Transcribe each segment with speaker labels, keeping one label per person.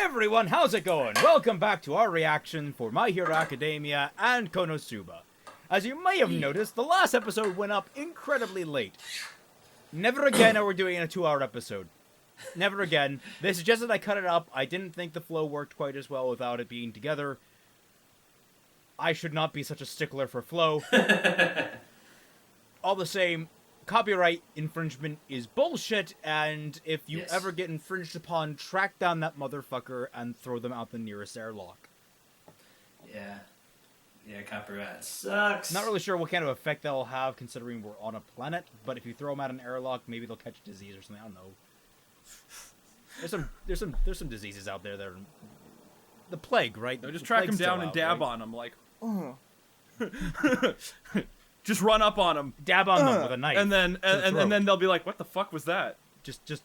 Speaker 1: everyone, how's it going? Welcome back to our reaction for My Hero Academia and KonoSuba. As you may have noticed, the last episode went up incredibly late. Never again are we doing a 2-hour episode. Never again. They suggested I cut it up. I didn't think the flow worked quite as well without it being together. I should not be such a stickler for flow. All the same, copyright infringement is bullshit, and if you ever get infringed upon, track down that motherfucker and throw them out the nearest airlock.
Speaker 2: Yeah. Yeah, copyright sucks.
Speaker 1: Not really sure what kind of effect that'll have, considering we're on a planet, but if you throw them out an airlock, maybe they'll catch disease or something. I don't know. There's some diseases out there that are the plague, right?
Speaker 3: No, just track them down and dab on them, like, just run up on them,
Speaker 1: dab on them with a knife,
Speaker 3: and then they'll be like, "What the fuck was that?"
Speaker 1: Just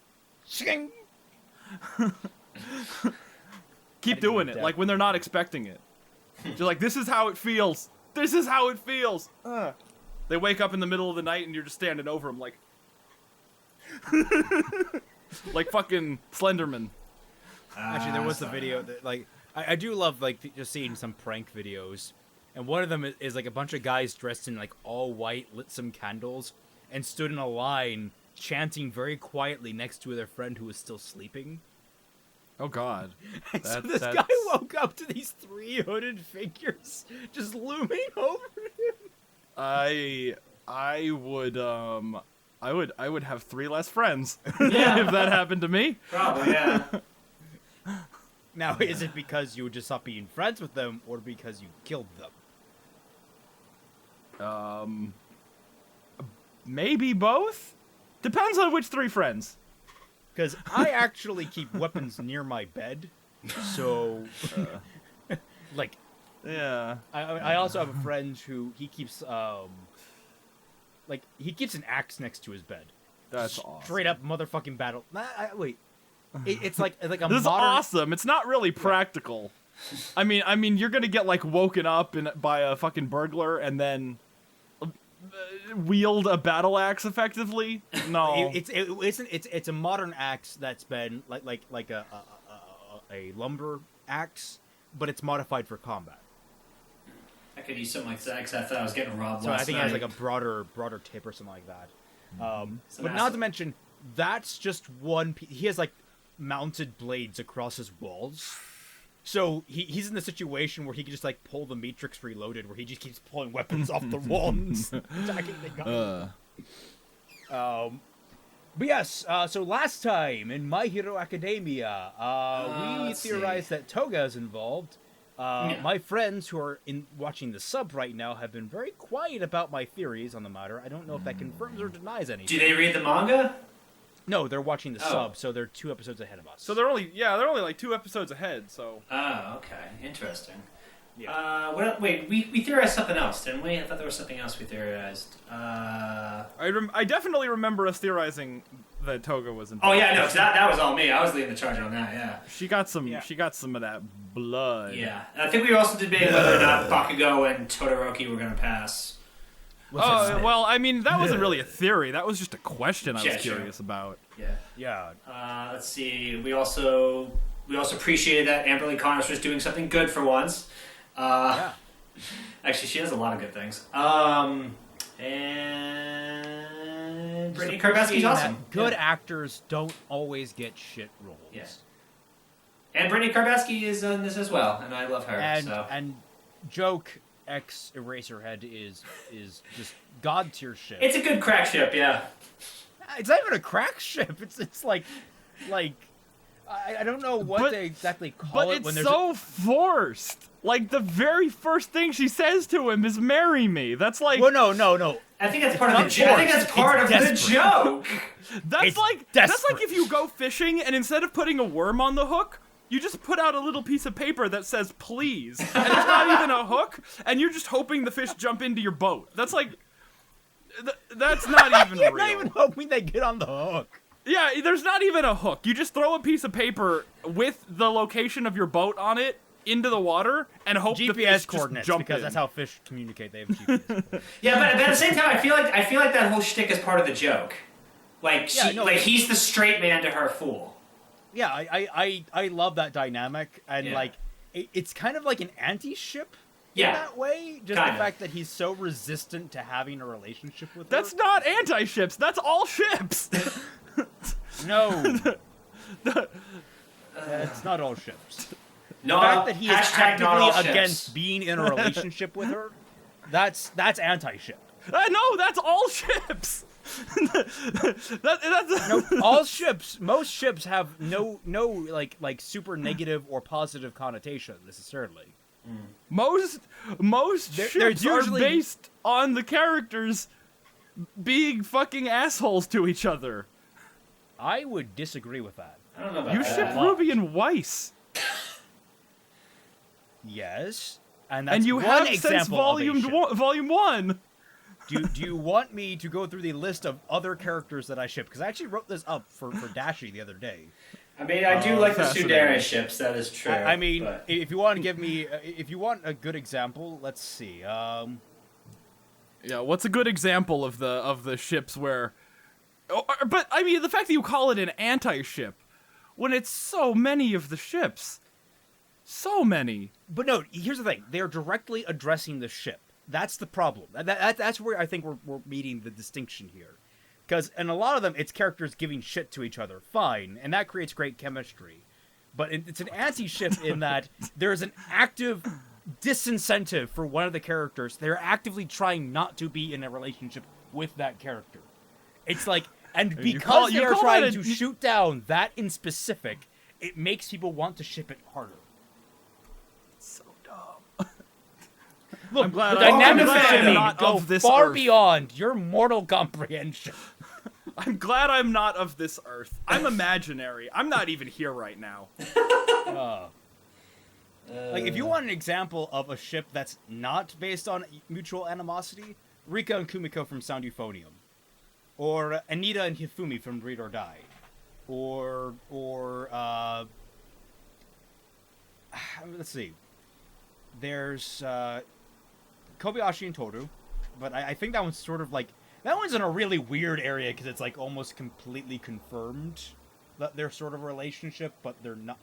Speaker 3: keep doing it, like when they're not expecting it. Just like, this is how it feels. This is how it feels. They wake up in the middle of the night and you're just standing over them, like, like fucking Slenderman.
Speaker 1: Actually, there was a video that, like, I do love, like, just seeing some prank videos. And one of them is, like, a bunch of guys dressed in, like, all white, lit some candles, and stood in a line, chanting very quietly next to their friend who was still sleeping.
Speaker 3: Oh, God.
Speaker 1: So this guy woke up to these 3 hooded figures just looming over him.
Speaker 3: I would have 3 less friends
Speaker 2: Yeah.
Speaker 3: if that happened to me.
Speaker 2: Probably, yeah.
Speaker 1: Now, is it because you would just stop being friends with them, or because you killed them?
Speaker 3: Maybe both? Depends on which 3 friends.
Speaker 1: Because I actually keep weapons near my bed, so, like,
Speaker 3: yeah.
Speaker 1: I also have a friend who, he keeps, he keeps an axe next to his bed.
Speaker 3: That's awesome.
Speaker 1: Straight up motherfucking battle. Wait. It's like a
Speaker 3: This
Speaker 1: modern...
Speaker 3: is awesome. It's not really practical. I mean, you're gonna get, like, woken up by a fucking burglar and then wield a battle axe effectively. No,
Speaker 1: it's a modern axe that's been like a lumber axe, but it's modified for combat.
Speaker 2: I could use something like that because I thought I was getting robbed
Speaker 1: So
Speaker 2: last
Speaker 1: I think
Speaker 2: night.
Speaker 1: it has like a broader tip or something like that.
Speaker 2: Some
Speaker 1: But not to mention, that's just one piece. He has like mounted blades across his walls. So he's in the situation where he can just like pull the Matrix Reloaded, where he just keeps pulling weapons off the walls, attacking the guy. But yes, so last time in My Hero Academia, we theorized that Toga is involved. My friends who are watching the sub right now have been very quiet about my theories on the matter. I don't know if that confirms or denies anything.
Speaker 2: Do they read the manga?
Speaker 1: No, they're watching the sub, so they're 2 episodes ahead of us.
Speaker 3: so they're only like 2 episodes ahead. So.
Speaker 2: Oh, okay, interesting.
Speaker 1: Yeah.
Speaker 2: Wait, we theorized something else, didn't we? I thought there was something else we theorized.
Speaker 3: I definitely remember us theorizing that Toga was involved.
Speaker 2: Oh yeah, no, 'cause that was all me. I was leading the charge on that. Yeah.
Speaker 3: She got some.
Speaker 1: Yeah.
Speaker 3: She got some of that blood.
Speaker 2: Yeah. And I think we were also debating whether or not Bakugo and Todoroki were gonna pass.
Speaker 3: Oh well, I mean that wasn't really a theory. That was just a question I was curious about.
Speaker 2: Yeah.
Speaker 1: Yeah.
Speaker 2: Let's see. We also appreciated that Amberly Connors was doing something good for once.
Speaker 1: Yeah.
Speaker 2: Actually, she does a lot of good things. And Brittany Karbowski's awesome.
Speaker 1: Good actors don't always get shit roles.
Speaker 2: Yes. And Brittany Karbowski is in this as well, and I love her.
Speaker 1: And Joke X Eraserhead is just god tier shit.
Speaker 2: It's a good crack ship, yeah.
Speaker 1: It's not even a crack ship. It's like I don't know what they exactly call it.
Speaker 3: But it's so forced. Like the very first thing she says to him is "marry me." That's like.
Speaker 1: Well, no.
Speaker 2: I think that's part of the joke. I think that's part of the joke.
Speaker 3: That's like if you go fishing and instead of putting a worm on the hook, you just put out a little piece of paper that says "please," and it's not even a hook, and you're just hoping the fish jump into your boat. That's like. That's not even
Speaker 1: You're
Speaker 3: real.
Speaker 1: not even hoping they get on the hook.
Speaker 3: Yeah, there's not even a hook. You just throw a piece of paper with the location of your boat on it into the water and hope the fish
Speaker 1: coordinates,
Speaker 3: just jump
Speaker 1: because
Speaker 3: in.
Speaker 1: that's how fish communicate. They have GPS coordinates.
Speaker 2: Yeah, but at the same time, I feel like that whole shtick is part of the joke. Like, he's the straight man to her fool.
Speaker 1: Yeah, I love that dynamic, and
Speaker 2: Yeah.
Speaker 1: like it's kind of like an anti-ship
Speaker 2: Yeah.
Speaker 1: in that way. Just
Speaker 2: Kinda.
Speaker 1: the fact that he's so resistant to having a relationship with
Speaker 3: That's
Speaker 1: her.
Speaker 3: not anti-ships. That's all ships.
Speaker 1: No. It's not all ships.
Speaker 2: No,
Speaker 1: The fact that he is
Speaker 2: hashtag not all
Speaker 1: actively
Speaker 2: ships.
Speaker 1: against being in a relationship with her, that's anti-ship.
Speaker 3: No, that's all ships. That's
Speaker 1: No, all ships, most ships have no like super negative or positive connotation necessarily.
Speaker 3: most
Speaker 1: They're
Speaker 3: ships
Speaker 1: usually-
Speaker 3: are based on the characters being fucking assholes to each other.
Speaker 1: I would disagree with that.
Speaker 2: I don't know about
Speaker 3: You
Speaker 2: that.
Speaker 3: ship RWBY and Weiss,
Speaker 1: Yes, and that's
Speaker 3: and you
Speaker 1: one
Speaker 3: have
Speaker 1: example
Speaker 3: since
Speaker 1: of a
Speaker 3: volume
Speaker 1: ship.
Speaker 3: volume 1.
Speaker 1: Do you want me to go through the list of other characters that I ship? Because I actually wrote this up for Dashi the other day.
Speaker 2: I mean, I do like the
Speaker 3: fascinating.
Speaker 2: Sudera ships. That is true.
Speaker 1: I mean,
Speaker 2: but-
Speaker 1: if you want to give me, if you want a good example, let's see.
Speaker 3: Yeah, what's a good example of the ships where? But I mean, the fact that you call it an anti-ship when it's so many of the ships, so many.
Speaker 1: But no, here's the thing: they're directly addressing the ship. That's the problem. That's where I think we're meeting the distinction here. Because in a lot of them, it's characters giving shit to each other. Fine, and that creates great chemistry. But it's an anti-ship in that there's an active disincentive for one of the characters. They're actively trying not to be in a relationship with that character. It's like, and because
Speaker 3: you
Speaker 1: they're
Speaker 3: call
Speaker 1: trying
Speaker 3: that
Speaker 1: to shoot down that in specific, it makes people want to ship it harder.
Speaker 3: So dumb.
Speaker 1: Look,
Speaker 3: I'm glad
Speaker 1: the
Speaker 3: I'm
Speaker 1: dynamics
Speaker 2: glad
Speaker 1: of
Speaker 2: I'm
Speaker 1: me
Speaker 3: not
Speaker 1: go
Speaker 3: of this
Speaker 1: far
Speaker 3: earth.
Speaker 1: beyond your mortal comprehension.
Speaker 3: I'm glad I'm not of this earth. I'm imaginary. I'm not even here right now.
Speaker 1: Like, if you want an example of a ship that's not based on mutual animosity, Rika and Kumiko from Sound Euphonium. Or Anita and Hifumi from Read or Die. Or let's see. There's, Kobayashi and Toru. But I think that one's sort of like, that one's in a really weird area because it's like almost completely confirmed that they're sort of a relationship, but they're not.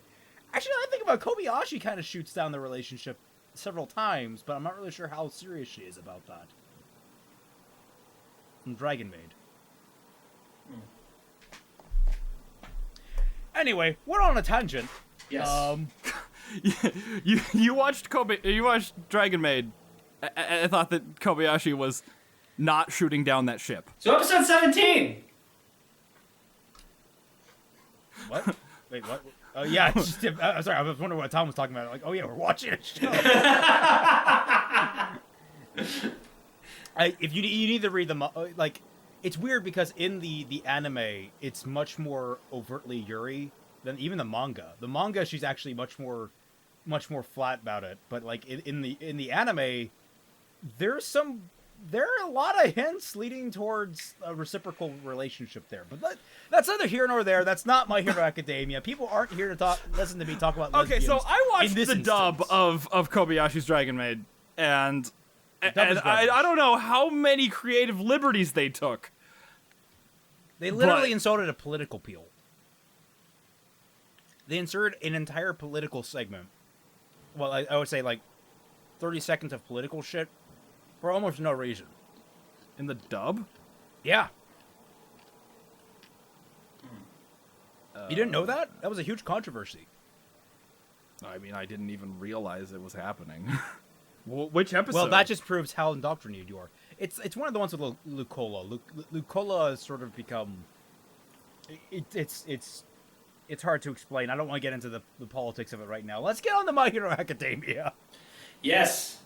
Speaker 1: Actually, I think about Kobayashi kind of shoots down the relationship several times, but I'm not really sure how serious she is about that. From Dragon Maid. Anyway, we're on a tangent.
Speaker 2: yes.
Speaker 3: You watched Dragon Maid. I thought that Kobayashi was not shooting down that ship.
Speaker 2: So episode 17.
Speaker 1: What? Wait, what? Oh, yeah. It's just, I'm sorry, I was wondering what Tom was talking about. Like, oh, yeah, we're watching a show. If you need to read them, like, it's weird because in the anime, it's much more overtly Yuri than even the manga. The manga, she's actually much more flat about it. But like in the anime, there are a lot of hints leading towards a reciprocal relationship there. But that's neither here nor there. That's not My Hero Academia. People aren't here to listen to me talk about
Speaker 3: Okay, so
Speaker 1: lesbians
Speaker 3: I watched
Speaker 1: in
Speaker 3: the
Speaker 1: this
Speaker 3: dub
Speaker 1: instance.
Speaker 3: of Kobayashi's Dragon Maid, and
Speaker 1: dub is
Speaker 3: I
Speaker 1: garbage.
Speaker 3: don't know how many creative liberties they took.
Speaker 1: They literally
Speaker 3: But-
Speaker 1: inserted a political peel. They inserted an entire political segment. Well, I would say like 30 seconds of political shit for almost no reason.
Speaker 3: In the dub?
Speaker 1: Yeah. You didn't know that? That was a huge controversy.
Speaker 3: I mean, I didn't even realize it was happening. Which episode?
Speaker 1: Well, that just proves how indoctrinated you are. It's one of the ones with Lucola. Lucola has sort of become... It's hard to explain. I don't want to get into the politics of it right now. Let's get on to My Hero Academia.
Speaker 2: Yes.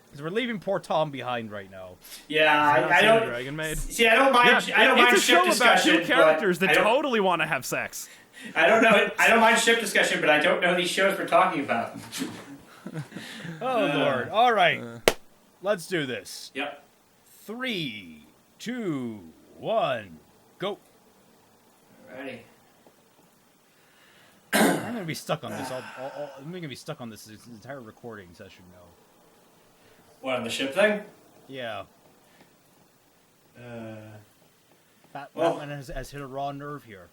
Speaker 1: Because we're leaving poor Tom behind right now.
Speaker 2: Yeah,
Speaker 3: I've
Speaker 2: I
Speaker 3: seen
Speaker 2: don't.
Speaker 3: Dragon Maid.
Speaker 2: See, I don't mind.
Speaker 3: Yeah,
Speaker 2: I don't mind
Speaker 3: it's a
Speaker 2: ship
Speaker 3: show about
Speaker 2: discussion.
Speaker 3: two characters
Speaker 2: but
Speaker 3: that
Speaker 2: I don't,
Speaker 3: totally want to have sex.
Speaker 2: I don't know. I don't mind ship discussion, but I don't know these shows we're talking about.
Speaker 1: Oh, Lord. All right. Let's do this.
Speaker 2: Yep.
Speaker 1: 3, 2, 1, go.
Speaker 2: Alrighty.
Speaker 1: I'm going to be stuck on this. I'm going to be stuck on this entire recording session now.
Speaker 2: What, on the ship thing?
Speaker 1: Yeah.
Speaker 2: Well-
Speaker 1: Fatman has hit a raw nerve here.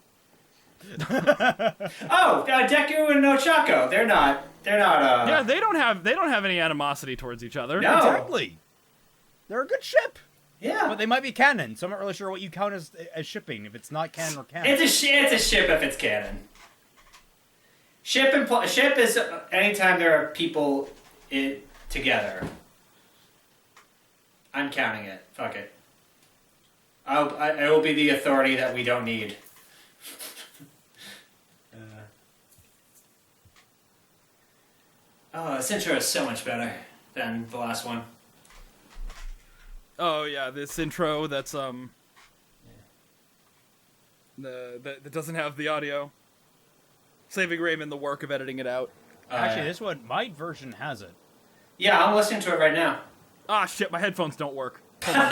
Speaker 2: Oh, Deku and Ochako. They're not.
Speaker 3: Yeah, they don't have any animosity towards each other.
Speaker 2: No.
Speaker 1: Exactly. They're a good ship.
Speaker 2: Yeah.
Speaker 1: But they might be canon, so I'm not really sure what you count as shipping, if it's not canon or canon.
Speaker 2: It's a ship if it's canon. Ship is anytime there are people together. I'm counting it. Fuck it. I will be the authority that we don't need. This intro is so much better than the last one.
Speaker 3: Oh yeah, this intro that's that doesn't have the audio. Saving Raymond the work of editing it out.
Speaker 1: Actually, this one, my version has it.
Speaker 2: Yeah, I'm listening to it right now.
Speaker 3: Ah shit, my headphones don't work. Hold on.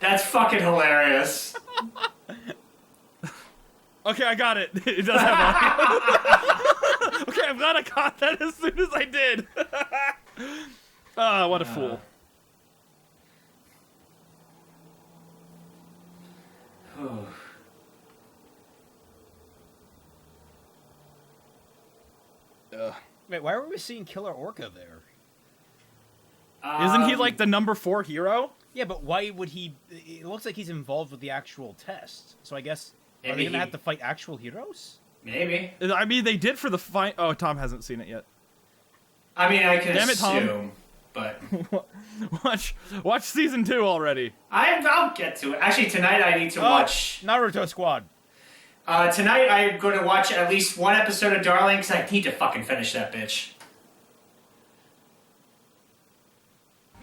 Speaker 2: That's fucking hilarious.
Speaker 3: Okay, I got it. It does have audio. Okay, I'm glad I caught that as soon as I did. Ah, what a fool.
Speaker 1: Wait, why were we seeing Killer Orca there?
Speaker 3: Isn't he like the number 4 hero?
Speaker 1: Yeah, but why would he... It looks like he's involved with the actual test. So I guess... Are
Speaker 2: Maybe
Speaker 1: they going to have to fight actual heroes?
Speaker 2: Maybe.
Speaker 3: I mean, they did for the fight. Oh, Tom hasn't seen it yet.
Speaker 2: I mean, I can
Speaker 3: Damn it, Tom.
Speaker 2: assume, but...
Speaker 3: Watch season 2 already.
Speaker 2: I'll get to it. Actually, tonight I need to watch...
Speaker 1: Naruto Squad.
Speaker 2: Tonight I'm going to watch at least one episode of Darling, because I need to fucking finish that bitch.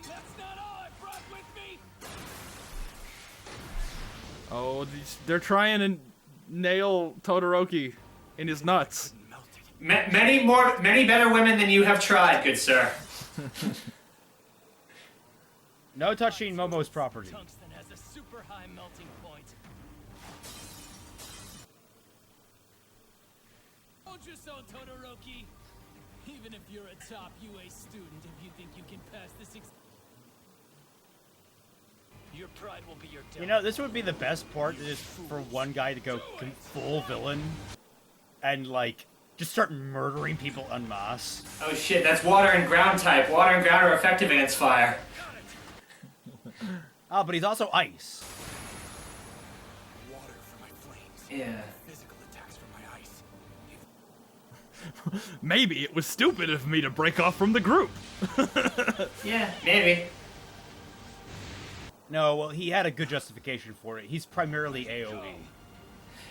Speaker 4: That's not all I brought with me.
Speaker 3: Oh, they're trying to nail Todoroki in his nuts.
Speaker 2: Many better women than you have tried, good sir.
Speaker 1: No touching Momo's property.
Speaker 4: Tungsten has a super high melting point. Hold your so, Todoroki. Even if you're a top UA student, if you think you can pass this your pride will be your downfall.
Speaker 1: You know, this would be the best part, is for one guy to go full villain and, like, just start murdering people en masse.
Speaker 2: Oh shit, that's water and ground type. Water and ground are effective against fire.
Speaker 1: Oh, but he's also ice.
Speaker 4: Water for my flames.
Speaker 2: Yeah.
Speaker 4: Physical attacks for my ice.
Speaker 3: Maybe it was stupid of me to break off from the group.
Speaker 2: Yeah, maybe.
Speaker 1: No, well, he had a good justification for it. He's primarily AoE.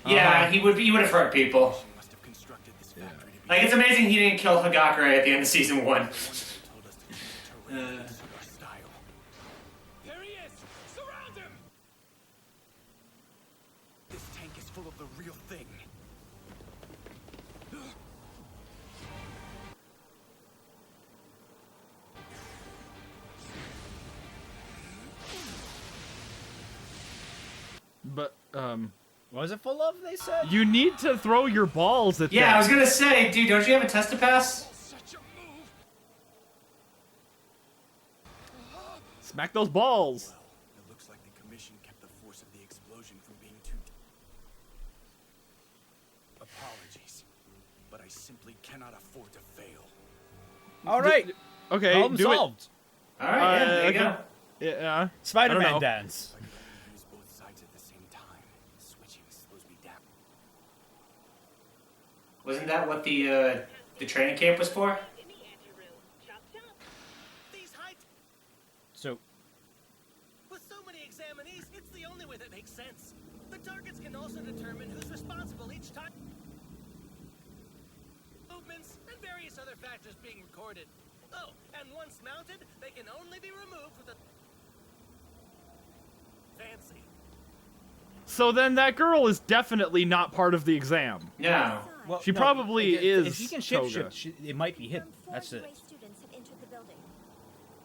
Speaker 2: Yeah, he would have hurt people.
Speaker 4: She must have constructed this factory to be
Speaker 2: Like, it's amazing he didn't kill Hagakure at the end of season 1.
Speaker 4: told us to keep it to our style. There he is! Surround him! This tank is full of the real thing.
Speaker 3: But,
Speaker 1: What was it full of, they said?
Speaker 3: you need to throw your balls at
Speaker 2: Yeah,
Speaker 3: them.
Speaker 2: I was gonna say, dude, don't you have a test to pass?
Speaker 4: Such a move!
Speaker 3: Smack those balls.
Speaker 4: It looks like the commission kept the force of the explosion from being too... Apologies, but I simply cannot afford to fail.
Speaker 1: All right.
Speaker 3: Okay,
Speaker 1: Problem
Speaker 3: do
Speaker 1: solved.
Speaker 2: Alright, yeah, there you
Speaker 3: okay.
Speaker 2: go.
Speaker 3: it. Yeah. I don't
Speaker 1: Spider-Man
Speaker 3: know.
Speaker 1: dance.
Speaker 4: I can only use both sides at the same time. Switching slows me down.
Speaker 2: Wasn't that what the training camp was for?
Speaker 5: These heights,
Speaker 1: So,
Speaker 5: with so many examinees, it's the only way that makes sense. The targets can also determine who's responsible each time. Movements and various other factors being recorded. Oh, and once mounted, they can only be removed with a... Fancy.
Speaker 3: So then that girl is definitely not part of the exam.
Speaker 2: No.
Speaker 1: well,
Speaker 3: She probably is
Speaker 1: If he can shape
Speaker 3: Toga.
Speaker 1: shift, it might be hidden. That's it.
Speaker 6: Students have entered the building.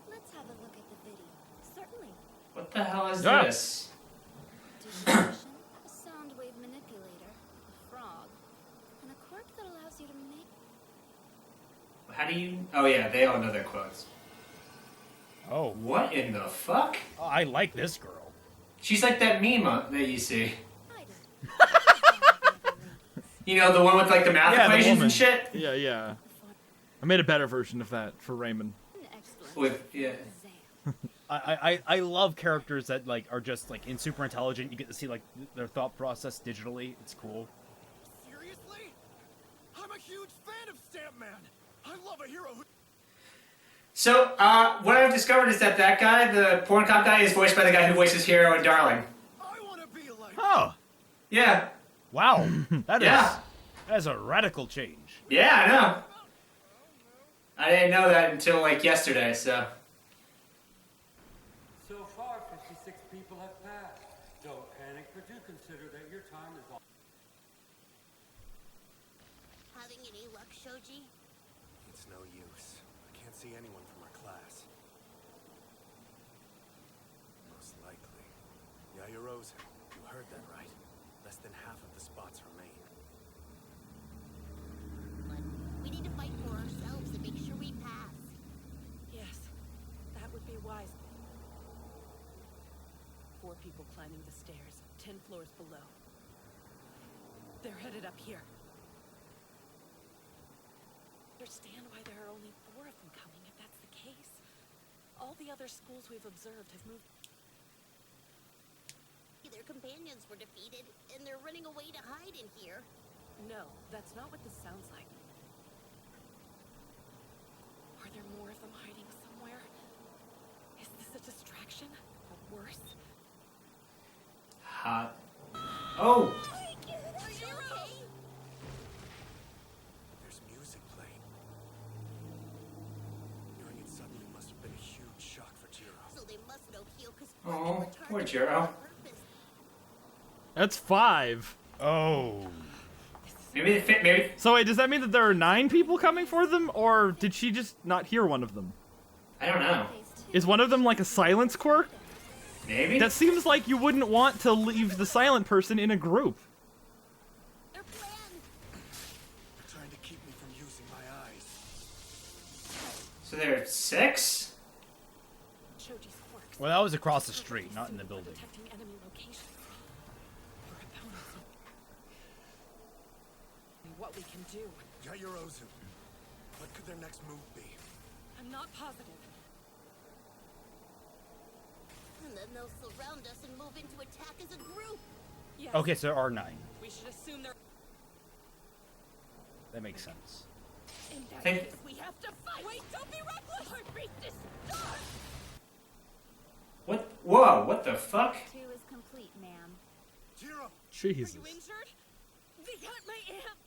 Speaker 6: Let's have a look at the video. Certainly.
Speaker 2: What the hell is
Speaker 3: Yeah.
Speaker 2: this?
Speaker 6: Distribution, a sound wave manipulator, a frog, and a quirk that allows you to make...
Speaker 2: How do you... Oh yeah, they all know their quotes.
Speaker 1: Oh,
Speaker 2: What in the fuck?
Speaker 1: I like this girl.
Speaker 2: She's like that meme that you see.
Speaker 6: Hide it.
Speaker 2: You know, the one with like the math
Speaker 3: Yeah, the
Speaker 2: equations
Speaker 3: woman.
Speaker 2: and shit?
Speaker 3: Yeah, yeah. I made a better version of that for Raymond.
Speaker 6: Excellent.
Speaker 2: With, yeah.
Speaker 6: Zam.
Speaker 1: I love characters that like are just like in super intelligent. You get to see like their thought process digitally. It's cool.
Speaker 5: Seriously? I'm a huge fan of Stampman. I love a hero who...
Speaker 2: So, what I've discovered is that that guy, the porn cop guy, is voiced by the guy who voices Hero and Darling.
Speaker 5: I want to be like...
Speaker 1: Oh,
Speaker 2: Yeah.
Speaker 1: wow, that is
Speaker 2: Yeah.
Speaker 1: that is a radical change.
Speaker 2: Yeah, I know. I didn't know that until like yesterday, so.
Speaker 7: So far, 56 people have passed. Don't panic, but do consider that your time is all.
Speaker 6: Having any luck, Shoji?
Speaker 5: It's no use. I can't see anyone from our class. Most likely. Yayarosa, you heard that right. Less than half of the spots remain.
Speaker 6: But we need to fight for ourselves and make sure we pass.
Speaker 8: Yes, that would be wise. 4 people climbing the stairs, 10 floors below. They're headed up here. Understand why there are only 4 of them coming, if that's the case. All the other schools we've observed have moved.
Speaker 6: Their companions were defeated, and they're running away to hide in here.
Speaker 8: No, that's not what this sounds like. Are there more of them hiding somewhere? Is this a distraction? Or worse?
Speaker 2: Hot. Oh!
Speaker 6: Are you okay?
Speaker 5: There's music playing. Hearing it suddenly must have been a huge shock for Jiro.
Speaker 6: So they must know Kyoka's
Speaker 2: Oh, poor Jiro.
Speaker 3: That's 5.
Speaker 1: Oh,
Speaker 2: Maybe.
Speaker 3: So wait, does that mean that there are 9 people coming for them, or did she just not hear one of them?
Speaker 2: I don't know.
Speaker 3: Is one of them like a silence quirk?
Speaker 2: Maybe?
Speaker 3: That seems like you wouldn't want to leave the silent person in a group.
Speaker 6: Their plan.
Speaker 5: They're trying to keep me from using my eyes.
Speaker 2: So there are 6?
Speaker 8: Choji's quirks.
Speaker 1: well, that was across the street, not in the building.
Speaker 8: Detecting enemy locations. Our opponents. What we can do.
Speaker 5: Yayarozu, what could their next move be?
Speaker 8: I'm not positive.
Speaker 6: And then they'll surround us and move into attack as a group.
Speaker 8: Yes.
Speaker 1: Okay, so there are 9.
Speaker 8: We should assume they're.
Speaker 1: That makes sense.
Speaker 8: In that
Speaker 2: Think-
Speaker 8: case, we have to fight. Wait, don't be reckless. Heartbeat this start.
Speaker 2: What? Whoa, what the fuck?
Speaker 6: 2 is complete, ma'am.
Speaker 5: Jiro!
Speaker 3: Jesus.
Speaker 8: Are you injured? They got my amp.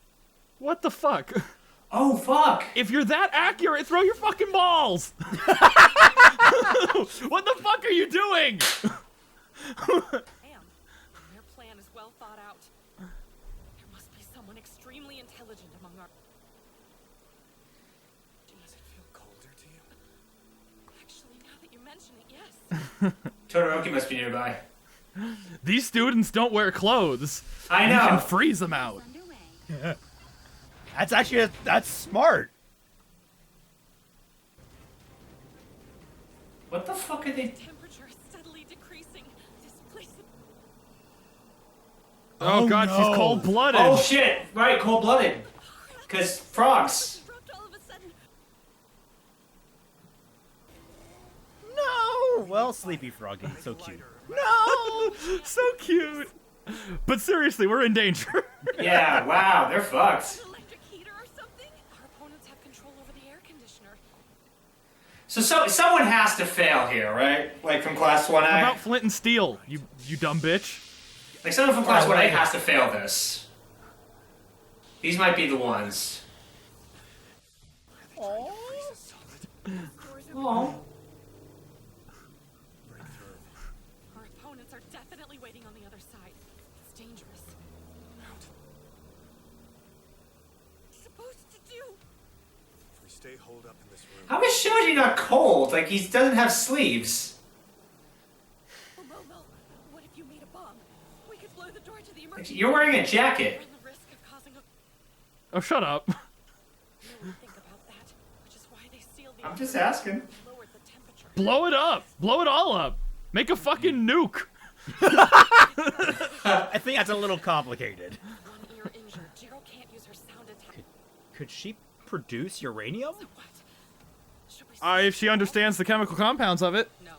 Speaker 3: What the fuck?
Speaker 2: Oh, fuck!
Speaker 3: If you're that accurate, throw your fucking balls! What the fuck are you doing?
Speaker 8: Am. Their plan is well thought out. There must be someone extremely intelligent among our.
Speaker 5: Does it feel colder to you?
Speaker 8: Actually, now that you mention it, yes.
Speaker 2: Todoroki must be nearby.
Speaker 3: These students don't wear clothes.
Speaker 2: I
Speaker 3: You can
Speaker 2: know!
Speaker 3: freeze them out.
Speaker 6: Underway.
Speaker 1: That's actually that's smart.
Speaker 2: What the fuck are they...
Speaker 8: Temperature is steadily decreasing. This place is.
Speaker 3: Oh, god,
Speaker 1: no.
Speaker 3: she's cold-blooded.
Speaker 2: Oh, shit! Right, cold-blooded. Because frogs.
Speaker 8: Erupt all of a sudden.
Speaker 1: No. Well, Sleepy Froggy, so cute.
Speaker 3: No! So cute. But seriously, we're in danger.
Speaker 2: Yeah, wow, they're fucked.
Speaker 8: An electric heater or something? Our opponents have control over the air conditioner.
Speaker 2: So someone has to fail here, right? Like from class 1A?
Speaker 3: How about Flint and Steel, you dumb bitch?
Speaker 2: Like someone from class
Speaker 1: Oh,
Speaker 2: 1A
Speaker 1: right.
Speaker 2: has to fail this. These might be the ones.
Speaker 5: Solid
Speaker 2: Oh.
Speaker 5: breakthrough.
Speaker 8: Our opponents are definitely waiting on the other side. It's dangerous. Supposed to do.
Speaker 5: If we stay holed up in this room,
Speaker 2: How is Shoji not cold? Like, he doesn't have sleeves.
Speaker 8: Momo, what if you made a bomb? We could blow the door to the emergency.
Speaker 2: You're wearing a jacket.
Speaker 8: Run the risk of causing a.
Speaker 3: Oh, shut up.
Speaker 8: No one think about that, which is why they sealed the.
Speaker 2: I'm just
Speaker 8: entrance
Speaker 2: asking.
Speaker 8: and lowered the temperature.
Speaker 3: Blow it up. Blow it all up. Make a fucking nuke.
Speaker 1: I think that's a little complicated.
Speaker 8: One ear injured. Jiro can't use her sound attack.
Speaker 1: Could she produce uranium?
Speaker 8: So what? Should we
Speaker 3: If she understands the chemical compounds of it.
Speaker 8: No.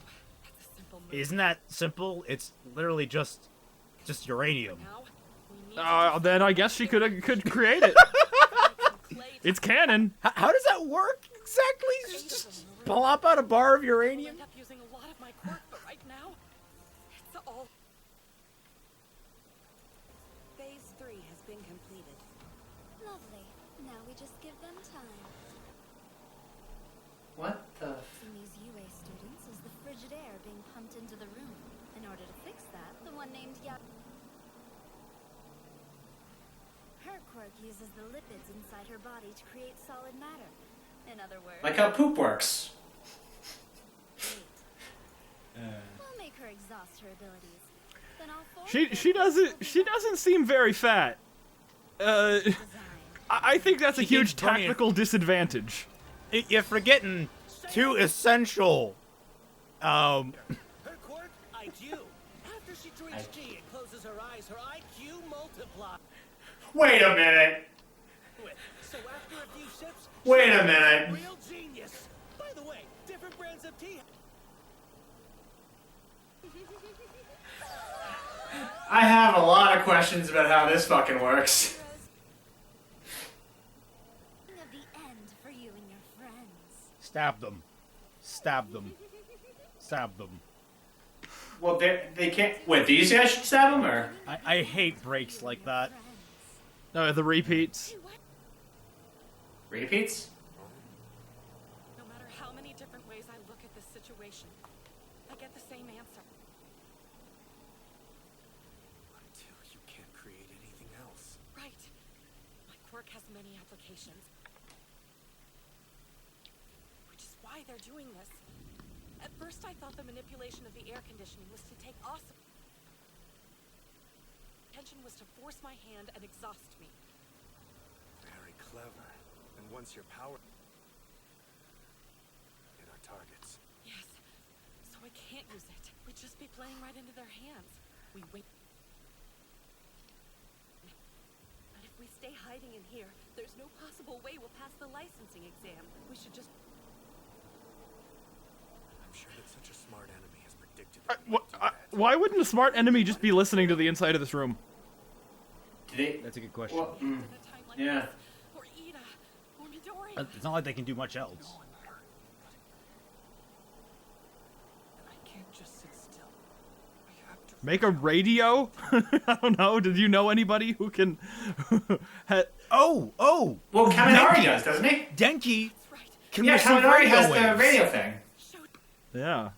Speaker 8: That's a simple move.
Speaker 1: Isn't that simple? It's literally just uranium.
Speaker 8: Now, we need to
Speaker 3: Then I guess she could create it.
Speaker 8: play
Speaker 3: It's canon.
Speaker 1: How does that work exactly? Just plop out a bar of uranium?
Speaker 8: end up using a lot of my quirk, but right now, it's all.
Speaker 6: Phase 3 has been completed. Lovely. Now we just give them time.
Speaker 2: What the?
Speaker 6: In these UA students is the frigid air being pumped into the room. In order to fix that, the one named her quirk uses the lipids inside her body to create solid matter. In other words,
Speaker 2: Like how poop works.
Speaker 6: we'll make her exhaust her abilities. Then I'll force
Speaker 3: She doesn't seem very fat.
Speaker 6: design.
Speaker 3: I think that's a
Speaker 1: She
Speaker 3: huge
Speaker 1: keeps burning-
Speaker 3: tactical disadvantage.
Speaker 1: You're forgetting two essential.
Speaker 5: Her quirk, IQ. After she drinks tea and closes her eyes, her IQ multiplies.
Speaker 2: Wait a minute.
Speaker 5: So after a few sips,
Speaker 2: Wait a minute.
Speaker 5: real genius. By the way, different brands of tea.
Speaker 2: I have a lot of questions about how this fucking works.
Speaker 6: Of the end for you and your friends.
Speaker 1: Stab them. Stab them. Stab them.
Speaker 2: Well, they can't. Wait, these guys should stab him, or?
Speaker 1: I hate breaks like that.
Speaker 3: No, the repeats.
Speaker 2: Repeats?
Speaker 8: No matter how many different ways I look at this situation, I get the same answer.
Speaker 5: Until you can't create anything else.
Speaker 8: Right. My quirk has many applications. Which is why they're doing this. At first I thought the manipulation of the air conditioning was to take awesome. Intention was to force my hand and exhaust me.
Speaker 5: Very clever. And once your power hit our targets.
Speaker 8: Yes. So I can't use it. We'd just be playing right into their hands. We wait.
Speaker 9: But if we stay hiding in here, there's no possible way we'll pass the licensing exam. We should just...
Speaker 5: I'm sure that such a smart enemy has predicted that we would do that.
Speaker 3: Why wouldn't a smart enemy just be listening to the inside of this room?
Speaker 2: Do they?
Speaker 1: That's a good question.
Speaker 2: Well,
Speaker 8: At a time like
Speaker 2: yeah.
Speaker 8: this, or Ida, or Midori.
Speaker 1: It's not like they can do much else.
Speaker 5: And I can't just sit still. I have to.
Speaker 3: Make a radio? I don't know. Did you know anybody who can...
Speaker 1: Oh!
Speaker 2: Well, Kaminari
Speaker 1: Denki.
Speaker 2: does, doesn't he?
Speaker 1: Denki
Speaker 8: That's right.
Speaker 1: can
Speaker 2: Yeah,
Speaker 1: receive
Speaker 2: Kaminari
Speaker 1: radio
Speaker 2: has the
Speaker 1: waves.
Speaker 2: radio thing.
Speaker 8: Show
Speaker 3: Yeah.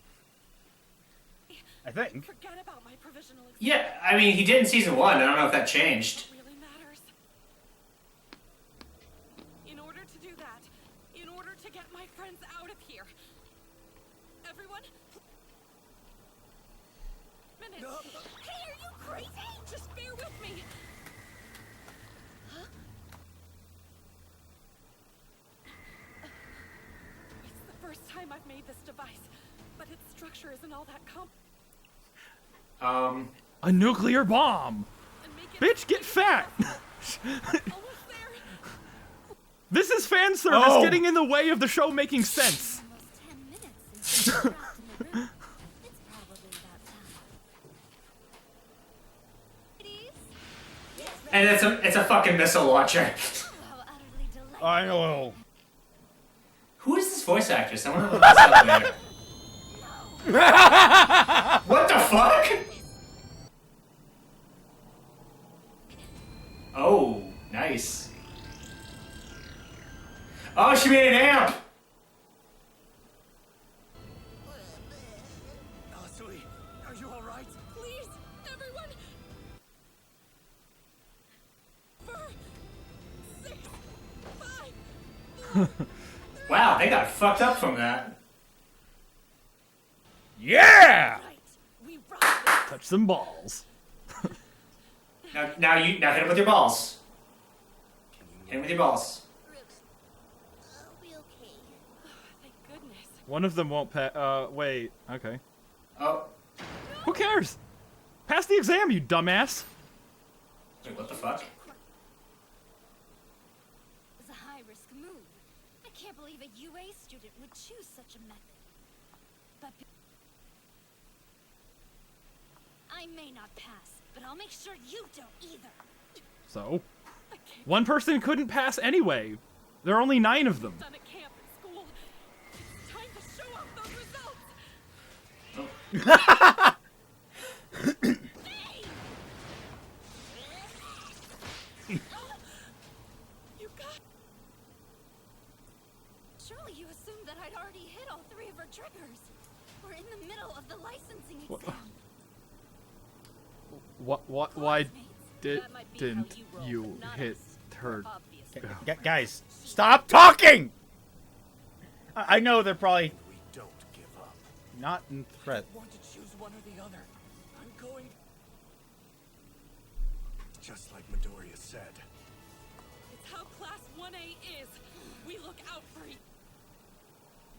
Speaker 1: I think.
Speaker 8: Forget about my provisional exam.
Speaker 2: Yeah, I mean, he did in season 1. I don't know if that changed.
Speaker 8: What really matters. In order to do that, in order to get my friends out of here, everyone, minute. Hey, are you crazy? Just bear with me. Huh? It's the first time I've made this device, but its structure isn't all that
Speaker 3: A nuclear bomb!
Speaker 8: and make it
Speaker 3: Bitch, get fat!
Speaker 8: almost there.
Speaker 3: This is fan service
Speaker 1: Oh.
Speaker 3: getting in the way of the show making sense.
Speaker 6: Almost 10 minutes since you were trapped in the room. It's probably about time. Ladies,
Speaker 2: And it's a fucking missile launcher.
Speaker 6: how utterly delightful.
Speaker 1: I know.
Speaker 2: Who is this voice actor? Someone look this up later. What the fuck? Oh, nice. Oh, she made an amp.
Speaker 5: Sui, are you alright?
Speaker 8: Please, everyone. 4, 6, 5.
Speaker 2: Wow, they got fucked up from that.
Speaker 1: Yeah!
Speaker 8: Right. We rock this.
Speaker 3: Touch some balls.
Speaker 2: Now hit him with your balls. Hit him with your balls.
Speaker 6: Brooks, we okay?
Speaker 8: Thank goodness.
Speaker 3: One of them won't pass. Wait. Okay.
Speaker 2: Oh.
Speaker 3: Who cares? Pass the exam, you dumbass.
Speaker 2: Wait, what the fuck?
Speaker 6: It's a high-risk move. I can't believe a UA student would choose such a method. But I may not pass, but I'll make sure you don't either.
Speaker 3: So, one person couldn't pass anyway. There are only 9 of them.
Speaker 8: Done at camp and school. It's time to show off those results.
Speaker 6: You got. Surely you assumed that I'd already hit all 3 of her triggers. We're in the middle of the licensing exam.
Speaker 3: Why didn't you hit her?
Speaker 1: Guys, stop talking! I know they're probably
Speaker 5: We don't give up.
Speaker 1: not in threat.
Speaker 5: I want to choose one or the other. I'm going. Just like Midoriya said.
Speaker 8: It's how Class 1A is. We look out for each.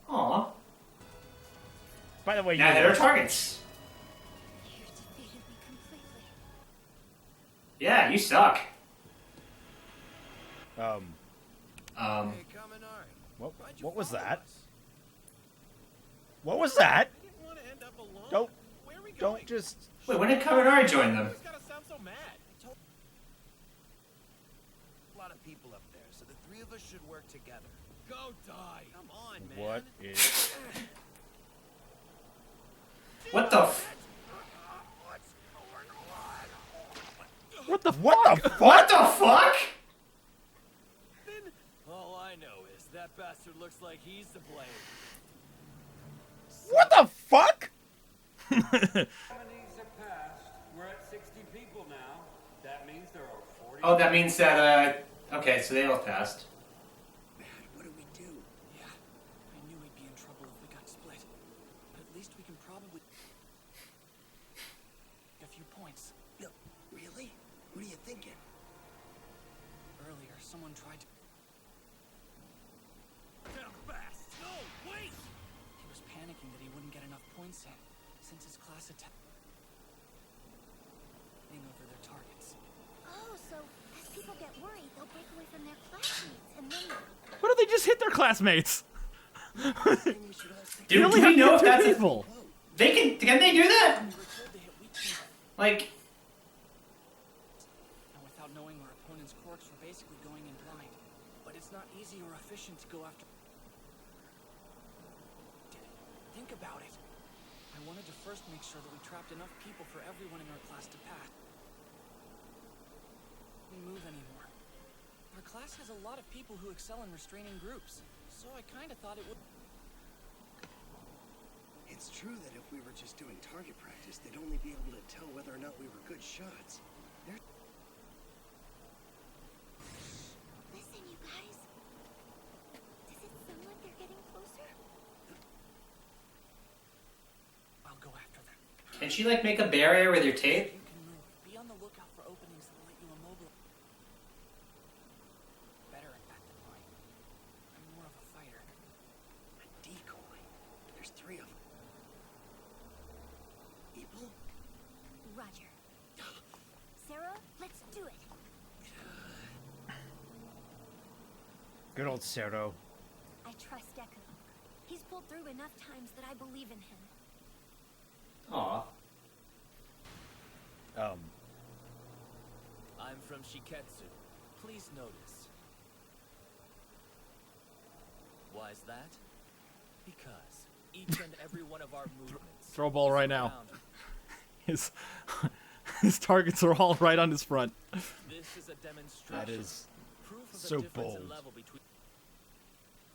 Speaker 2: Aw.
Speaker 1: By the way,
Speaker 2: Now there are targets.
Speaker 6: You defeated me completely.
Speaker 2: Yeah, you suck.
Speaker 5: Hey, Kaminari.
Speaker 1: What was that? What was that?
Speaker 5: I didn't want to end up alone.
Speaker 1: Don't
Speaker 5: Where are we going?
Speaker 1: don't just.
Speaker 2: Wait, when did Kaminari join them?
Speaker 5: It's gotta sound so mad. I told a lot of people up there, so the 3 of us should work together. Go die. Come on, man.
Speaker 1: What is?
Speaker 2: What the f-
Speaker 3: What the
Speaker 1: What the fuck?
Speaker 2: What the fuck?
Speaker 5: All I know is that bastard looks like he's to blame.
Speaker 1: What the fuck?
Speaker 7: Nominees are passed. We're at 60 people now. That means there are 40.
Speaker 2: Oh, that means that, okay, so they all passed.
Speaker 5: Man, what do we do? Yeah, I knew we'd be in trouble if we got split. But at least we can probably... a few points. No, really? What are you thinking? Earlier, someone tried to... Down fast! No, wait! He was panicking that he wouldn't get enough points in, since his class attacked over their targets.
Speaker 6: Oh, so as people get worried, they'll break away from their classmates, and then
Speaker 3: What if they just hit their classmates?
Speaker 2: Dude,
Speaker 3: only
Speaker 2: do we
Speaker 3: have to
Speaker 2: know
Speaker 3: hit
Speaker 2: if
Speaker 3: 2
Speaker 2: that's
Speaker 3: people.
Speaker 2: can they do that?
Speaker 5: We were told to hit weak points.
Speaker 2: Like,
Speaker 5: And without knowing our opponent's quirks, we're basically going in blind. But it's not easy or efficient to go after... Think about it. I wanted to first make sure that we trapped enough people for everyone in our class to pass. We move anymore. Our class has a lot of people who excel in restraining groups, so I kind of thought it would...
Speaker 10: It's true that if we were just doing target practice, they'd only be able to tell whether or not we were good shots.
Speaker 6: listen, you guys. Does it sound like they're getting closer?
Speaker 5: I'll go after them.
Speaker 2: can she, like, make a barrier with your tape?
Speaker 5: You can move. Be on the lookout for openings that will let you immobilize. Better at that than mine. I'm more of a fighter.
Speaker 10: A decoy. There's 3 of them. People?
Speaker 6: Roger. Sarah, let's do it.
Speaker 1: Good old Sero.
Speaker 6: I trust Deku. He's pulled through enough times that I believe in him.
Speaker 2: Aw.
Speaker 5: I'm from Shiketsu. Please notice. Why's that? Because each and every one of our movements...
Speaker 3: Throw a ball right
Speaker 5: is
Speaker 3: now.
Speaker 5: around.
Speaker 3: His targets are all right on his front.
Speaker 5: This is a demonstration.
Speaker 1: That is
Speaker 5: Proof of
Speaker 1: so
Speaker 5: the difference in
Speaker 1: bold.
Speaker 5: level between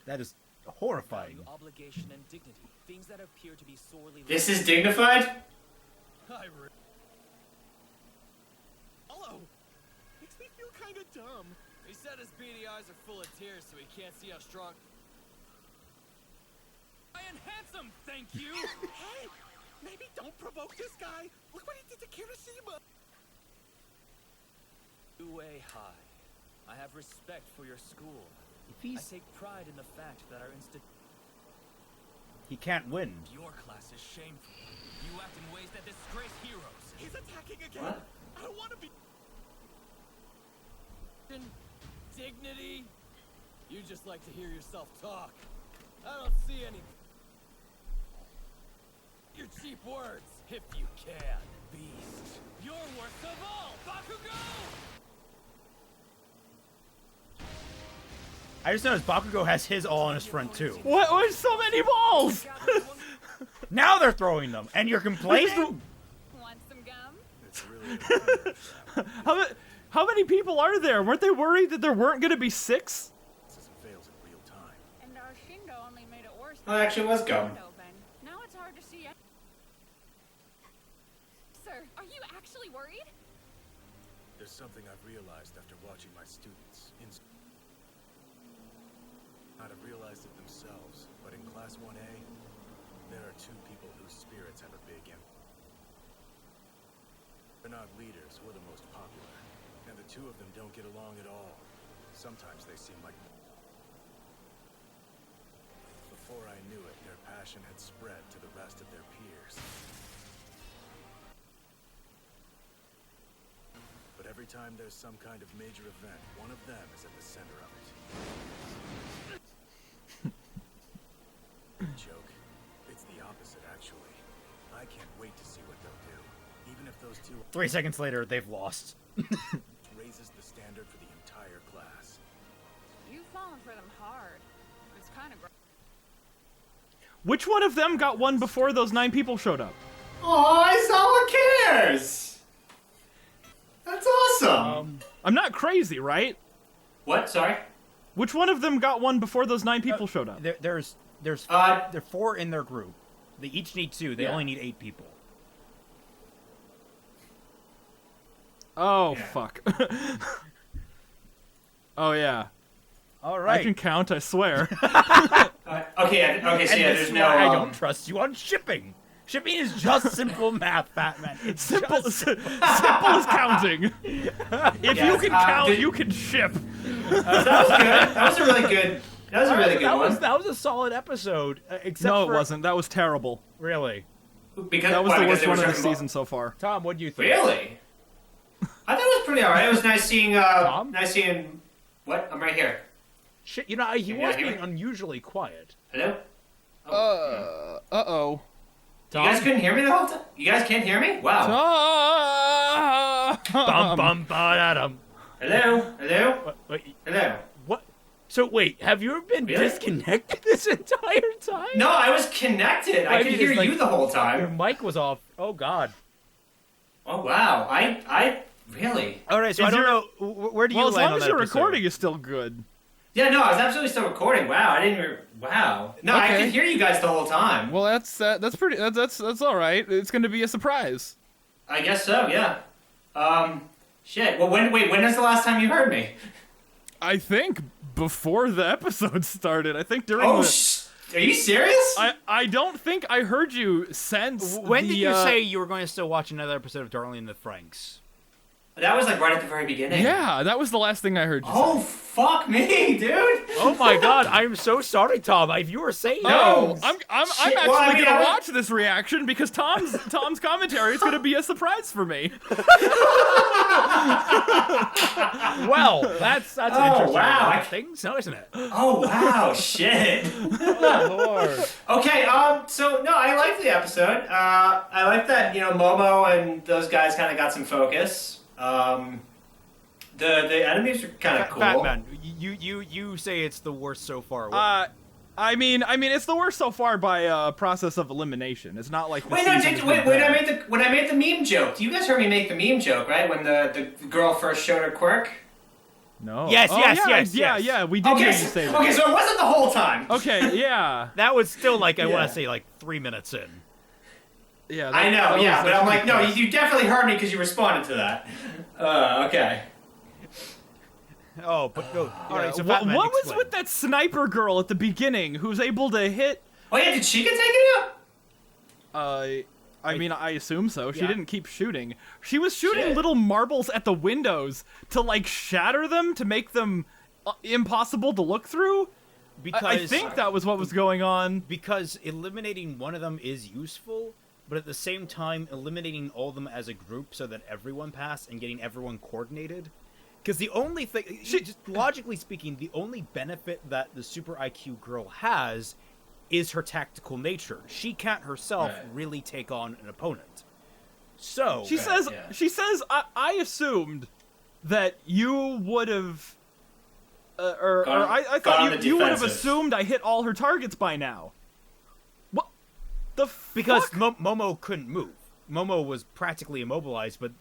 Speaker 1: that is horrifying.
Speaker 5: value, obligation, and dignity. Things that appear to be sorely...
Speaker 2: This is dignified?
Speaker 5: Hello! Makes me feel kind of dumb. He said his beady eyes are full of tears so he can't see how strong...
Speaker 3: I am handsome, thank you!
Speaker 5: Hey! Maybe don't provoke this guy! Look what he did to KonoSuba! UA High. I have respect for your school.
Speaker 1: If
Speaker 5: I
Speaker 1: he's
Speaker 5: take pride in the fact that our
Speaker 1: He can't win.
Speaker 5: Your class is shameful. You act in ways that disgrace heroes. He's attacking again.
Speaker 2: What?
Speaker 5: I don't want to be.
Speaker 4: Dignity. You just like to hear yourself talk. I don't see any. Your cheap words, if you can. Beast. You're worst of all, Bakugo!
Speaker 1: I just noticed Bakugo has his all on his front too.
Speaker 3: What? Why so many balls?
Speaker 1: Now they're throwing them, and you're complaining?
Speaker 6: Want some gum?
Speaker 10: It's really
Speaker 3: How many people are there? Weren't they worried that there weren't going to be 6?
Speaker 10: fails in real time.
Speaker 6: And our Shindo only made it worse.
Speaker 2: Well, it actually was gum.
Speaker 6: Now it's hard to see. Sir, are you actually worried?
Speaker 10: There's something I've realized after watching my students. I'd have realized it themselves, but in Class 1A, there are 2 people whose spirits have a big impact. They're not leaders or the most popular, and the 2 of them don't get along at all. Sometimes they seem like... Before I knew it, their passion had spread to the rest of their peers. But every time there's some kind of major event, one of them is at the center of it. Joke. It's the opposite, actually. I can't wait to see what they'll do. Even if those 2
Speaker 1: 3 seconds later, they've lost.
Speaker 10: raises the standard for the entire class.
Speaker 6: You've fallen for them hard. It's kind of.
Speaker 3: Which one of them got one before those 9 people showed up?
Speaker 2: Oh, I saw what cares. That's awesome.
Speaker 3: I'm not crazy, right?
Speaker 2: What? Sorry.
Speaker 3: Which one of them got one before those 9 people showed up?
Speaker 1: There's there are 4 in their group. They each need 2. They only need 8 people.
Speaker 3: Oh, fuck. Oh, yeah.
Speaker 1: All right.
Speaker 3: I can count, I swear.
Speaker 2: Okay, so yeah, there's no...
Speaker 1: I don't trust you on shipping. Shipping is just simple math, Fatman. It's
Speaker 3: simple
Speaker 1: simple
Speaker 3: as counting. If you can count, you can ship.
Speaker 2: That was good. That was a really good... That was a really good one.
Speaker 1: That was a solid episode. Except
Speaker 3: no,
Speaker 1: for...
Speaker 3: it wasn't. That was terrible.
Speaker 1: Really?
Speaker 2: Because,
Speaker 3: that was the worst one of the
Speaker 2: talking
Speaker 3: season so far.
Speaker 1: Tom, what do you think?
Speaker 2: Really? I thought it was pretty alright. It was nice seeing...
Speaker 1: Tom?
Speaker 2: Nice seeing... What? I'm right here.
Speaker 1: Shit, you know, he was
Speaker 2: hear
Speaker 1: being
Speaker 2: me?
Speaker 1: unusually quiet.
Speaker 2: Hello?
Speaker 3: Uh-oh.
Speaker 2: You guys couldn't hear me the whole time? You guys can't hear me? Wow.
Speaker 1: Bum.
Speaker 2: Hello? Hello?
Speaker 1: Wait,
Speaker 2: Hello?
Speaker 1: what? So wait, have you ever been disconnected this entire time?
Speaker 2: No, I was connected. I could hear you the whole time.
Speaker 1: Your mic was off. Oh God.
Speaker 2: Oh wow. I really.
Speaker 1: All right, so I don't know. Where do you
Speaker 3: well, as
Speaker 1: land
Speaker 3: long
Speaker 1: on
Speaker 3: as
Speaker 1: that
Speaker 3: your
Speaker 1: episode?
Speaker 3: recording is still good.
Speaker 2: Yeah, no, I was absolutely still recording. Wow, I didn't even. Wow. No, I
Speaker 3: Okay.
Speaker 2: could hear you guys the whole time.
Speaker 3: Well, that's pretty. That's all right. It's going to be a surprise.
Speaker 2: I guess so. Yeah. Shit. Well, when is the last time you heard me?
Speaker 3: I think before the episode started. I think during
Speaker 2: Oh,
Speaker 3: the.
Speaker 2: Are you serious?
Speaker 3: I don't think I heard you since.
Speaker 1: When
Speaker 3: the,
Speaker 1: did you say you were going to still watch another episode of Darling in the Franxx?
Speaker 2: That was like right at the very beginning.
Speaker 3: Yeah, that was the last thing I heard you
Speaker 2: Oh,
Speaker 3: say.
Speaker 2: fuck me, dude.
Speaker 1: Oh my God, I'm so sorry, Tom. If you were saying
Speaker 3: No,
Speaker 1: that.
Speaker 3: I'm
Speaker 2: Shit,
Speaker 3: actually
Speaker 2: well, I mean,
Speaker 3: gonna watch this reaction because Tom's commentary is gonna be a surprise for me.
Speaker 1: Well, that's an
Speaker 2: Oh,
Speaker 1: interesting
Speaker 2: wow.
Speaker 1: thing, no, isn't it?
Speaker 2: Oh wow, shit.
Speaker 1: Oh Lord.
Speaker 2: Okay, so no, I liked the episode. I like that, Momo and those guys kind of got some focus. The enemies are kind of cool.
Speaker 1: Fatman, you say it's the worst so far.
Speaker 3: I mean, it's the worst so far by process of elimination. It's not like the
Speaker 2: Wait,
Speaker 3: season's been
Speaker 2: when
Speaker 3: bad.
Speaker 2: I made the meme joke. You guys heard me make the meme joke, right? When the girl first showed her quirk.
Speaker 3: No.
Speaker 1: Yes,
Speaker 3: Oh,
Speaker 1: yes.
Speaker 3: Yeah. We did hear you say that.
Speaker 2: Okay, so it wasn't the whole time.
Speaker 3: Okay, yeah.
Speaker 1: That was still like I
Speaker 2: Yeah.
Speaker 1: want to say like 3 minutes in.
Speaker 3: Yeah.
Speaker 2: I know,
Speaker 3: that
Speaker 2: yeah,
Speaker 3: was
Speaker 2: but I'm like,
Speaker 3: pretty
Speaker 2: no,
Speaker 3: close.
Speaker 2: you definitely heard me because you responded to that. Okay.
Speaker 1: Oh, but no. All right, so
Speaker 3: what
Speaker 1: Fatman,
Speaker 3: was
Speaker 1: explain.
Speaker 3: with that sniper girl at the beginning who's able to hit?
Speaker 2: Oh yeah, did she get taken out?
Speaker 3: I mean, I assume so. She
Speaker 1: Yeah.
Speaker 3: didn't keep shooting. She was shooting
Speaker 2: Shit.
Speaker 3: little marbles at the windows to like shatter them to make them impossible to look through.
Speaker 1: because
Speaker 3: I think that was what was going on.
Speaker 1: Because eliminating one of them is useful, but at the same time, eliminating all of them as a group so that everyone passed and getting everyone coordinated. Because the only thing, just logically speaking, the only benefit that the super IQ girl has is her tactical nature. She can't herself really take on an opponent. So
Speaker 3: she says, I assumed that you would have, I thought you would have assumed I hit all her targets by now. What the fuck?
Speaker 1: Because Momo couldn't move. Momo was practically immobilized, but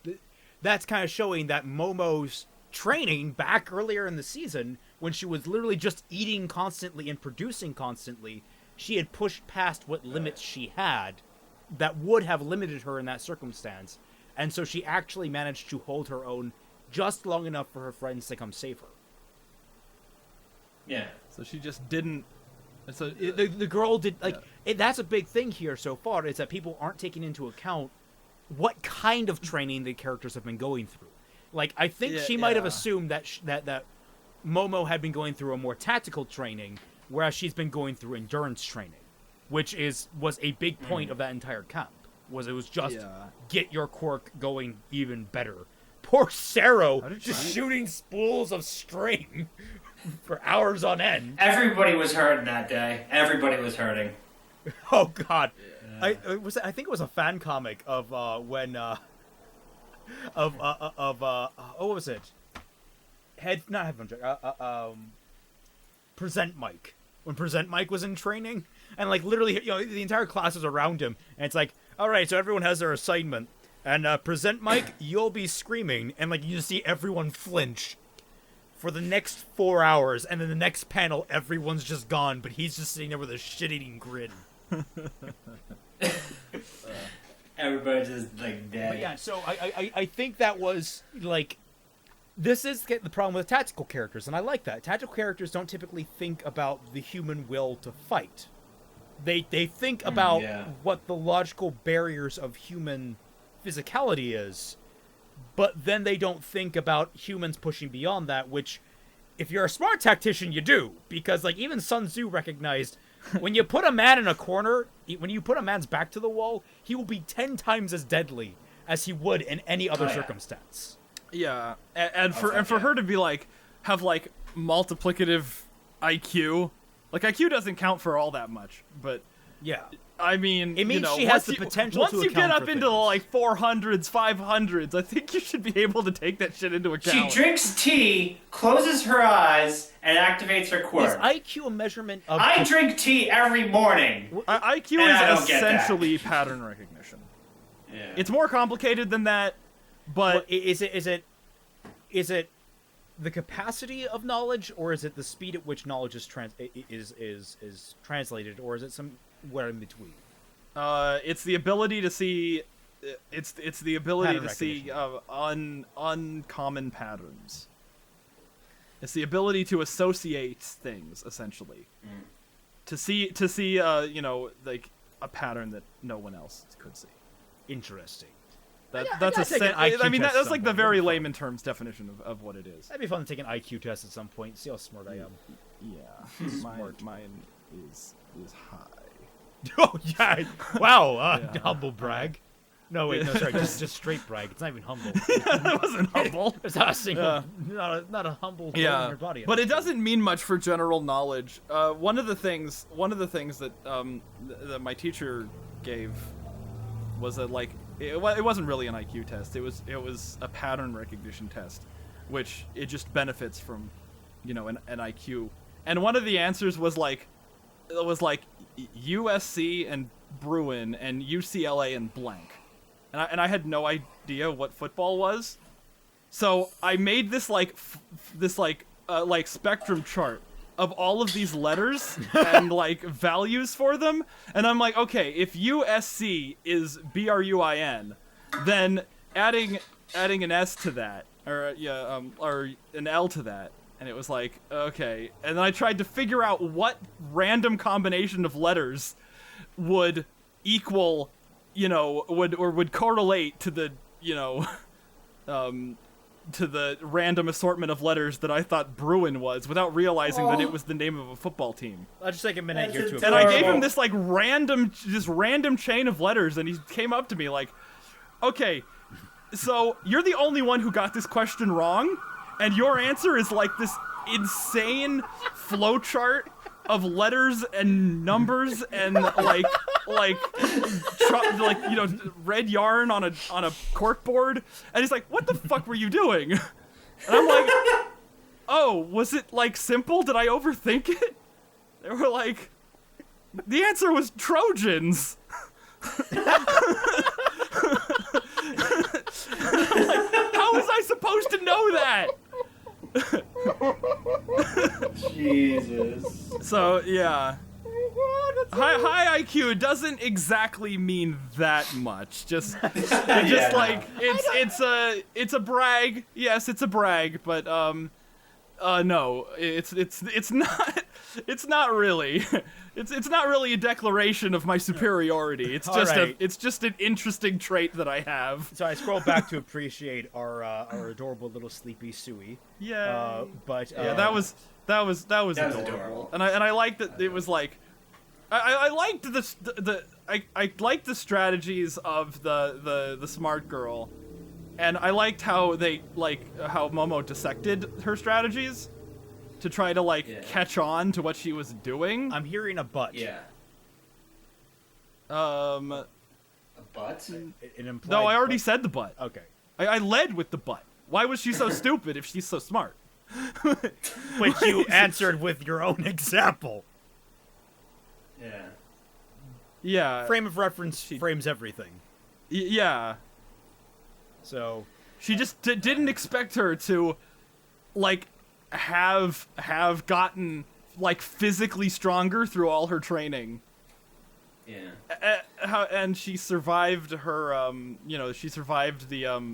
Speaker 1: that's kind of showing that Momo's training back earlier in the season, when she was literally just eating constantly and producing constantly, she had pushed past what limits she had that would have limited her in that circumstance, and so she actually managed to hold her own just long enough for her friends to come save her.
Speaker 2: Yeah.
Speaker 3: So she just didn't.
Speaker 1: So the girl did that's a big thing here so far, is that people aren't taking into account what kind of training the characters have been going through. Like, I think she might have assumed that that Momo had been going through a more tactical training, whereas she's been going through endurance training, which was a big point of that entire camp. It was just get your quirk going even better. Poor Sero, just shooting spools of string for hours on end.
Speaker 2: Everybody was hurting that day. Everybody was hurting.
Speaker 1: Oh God, I think it was a fan comic of when what was it? Not headphone jack. Present Mike. When Present Mike was in training, and like literally, the entire class was around him, and it's like, all right, so everyone has their assignment, and Present Mike, you'll be screaming, and like you just see everyone flinch for the next 4 hours, and then the next panel, everyone's just gone, but he's just sitting there with a shit-eating grin.
Speaker 2: Everybody's just like dead.
Speaker 1: But yeah, so I think that was like, this is the problem with tactical characters, and I like that. Tactical characters don't typically think about the human will to fight. They think about what the logical barriers of human physicality is, but then they don't think about humans pushing beyond that, which, if you're a smart tactician, you do. Because like even Sun Tzu recognized, when you put a man in a corner, when you put a man's back to the wall, he will be 10 times as deadly as he would in any other circumstance.
Speaker 3: Yeah, and for her to be like, have like multiplicative IQ, like IQ doesn't count for all that much, but
Speaker 1: yeah,
Speaker 3: I mean,
Speaker 1: it means she has the potential.
Speaker 3: Once
Speaker 1: to
Speaker 3: you get
Speaker 1: account
Speaker 3: up
Speaker 1: for
Speaker 3: into
Speaker 1: things.
Speaker 3: like 400s, 500s, I think you should be able to take that shit into account.
Speaker 2: She drinks tea, closes her eyes, and activates her quirk.
Speaker 1: Is IQ a measurement of?
Speaker 2: I drink tea every morning.
Speaker 3: IQ is essentially pattern recognition.
Speaker 2: Yeah.
Speaker 3: It's more complicated than that, but
Speaker 1: is it the capacity of knowledge, or is it the speed at which knowledge is translated, or is it somewhere in between?
Speaker 3: It's the ability to see. It's the ability
Speaker 1: Pattern
Speaker 3: to see uncommon patterns. It's the ability to associate things, essentially. To see like a pattern that no one else could see.
Speaker 1: Interesting.
Speaker 3: That's that's like the very layman terms definition of what it is.
Speaker 1: That'd be fun to take an IQ test at some point. See how smart I am.
Speaker 3: Yeah, mine is high.
Speaker 1: Oh yeah! Wow, humble brag. No wait, no sorry, just straight brag. It's not even humble.
Speaker 3: That wasn't humble.
Speaker 1: It's not a single, not a humble thing in your body.
Speaker 3: But it doesn't mean much for general knowledge. One of the things that that my teacher gave was that like it wasn't really an IQ test. It was a pattern recognition test, which it just benefits from, an IQ. And one of the answers was like USC and Bruin and UCLA and blank, and I had no idea what football was, so I made this spectrum chart of all of these letters and like values for them, and I'm like, okay, if USC is BRUIN, then adding an S to that, or an L to that, and it was like, okay, and then I tried to figure out what random combination of letters would equal, would correlate to the random assortment of letters that I thought Bruin was, without realizing that it was the name of a football team.
Speaker 1: I'll just take a minute here to.
Speaker 3: And I gave him this like random chain of letters, and he came up to me like, "Okay, so you're the only one who got this question wrong, and your answer is like this insane flowchart of letters and numbers and like red yarn on a cork board." And he's like, "What the fuck were you doing?" And I'm like, "Oh, was it like simple? Did I overthink it?" They were like, "The answer was Trojans." I'm like, how was I supposed to know that?
Speaker 2: Jesus.
Speaker 3: So yeah, high IQ doesn't exactly mean that much. Just like it's a brag. Yes, it's a brag, but no, it's not really. It's not really a declaration of my superiority. It's just it's just an interesting trait that I have.
Speaker 1: So I scroll back to appreciate our adorable little sleepy Sui.
Speaker 3: Yeah.
Speaker 1: That was
Speaker 3: adorable. And I liked that it was like I liked I liked the strategies of the smart girl, and I liked how how Momo dissected her strategies to try to catch on to what she was doing.
Speaker 1: I'm hearing a butt.
Speaker 2: Yeah.
Speaker 3: A
Speaker 2: butt?
Speaker 3: No, I already said the butt.
Speaker 1: Okay.
Speaker 3: I led with the butt. Why was she so stupid if she's so smart?
Speaker 1: But you answered with your own example.
Speaker 2: Yeah.
Speaker 3: Yeah.
Speaker 1: Frame of reference frames everything.
Speaker 3: Yeah.
Speaker 1: So
Speaker 3: she just didn't expect her to, have gotten physically stronger through all her training.
Speaker 2: Yeah.
Speaker 3: And she survived her she survived the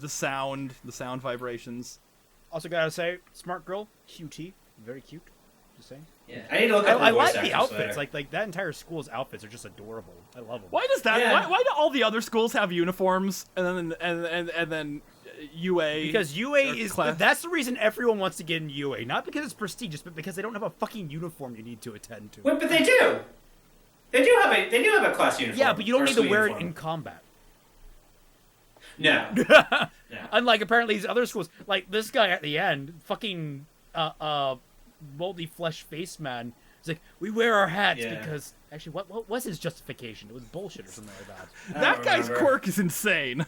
Speaker 3: sound vibrations.
Speaker 1: Also gotta say, smart girl, cutie, very cute. Just saying.
Speaker 2: Yeah, I need to look up
Speaker 1: I like the outfits. Like that entire school's outfits are just adorable. I love them.
Speaker 3: Why does that? Yeah. Why do all the other schools have uniforms and then UA?
Speaker 1: Because UA is that's the reason everyone wants to get in UA, not because it's prestigious, but because they don't have a fucking uniform you need to attend to.
Speaker 2: Wait, but they do. They do have a class uniform.
Speaker 1: Yeah, but you don't need to wear it in combat.
Speaker 2: No.
Speaker 1: Unlike apparently these other schools, like this guy at the end, fucking moldy flesh face man. He's like, we wear our hats because actually, what was his justification? It was bullshit or something like that.
Speaker 3: That guy's quirk is insane.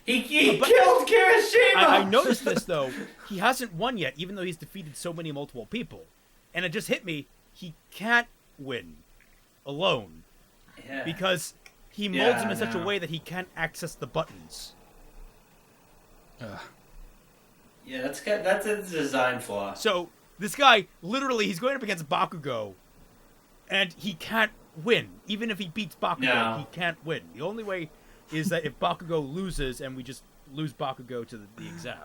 Speaker 2: He killed Kirishima.
Speaker 1: I noticed this though. He hasn't won yet, even though he's defeated so many multiple people. And it just hit me. He can't win alone because he molds him in such a way that he can't access the buttons.
Speaker 2: Yeah, that's a design flaw.
Speaker 1: So this guy, literally, he's going up against Bakugo, and he can't win. Even if he beats Bakugo, he can't win. The only way is that if Bakugo loses, and we just lose Bakugo to the exam.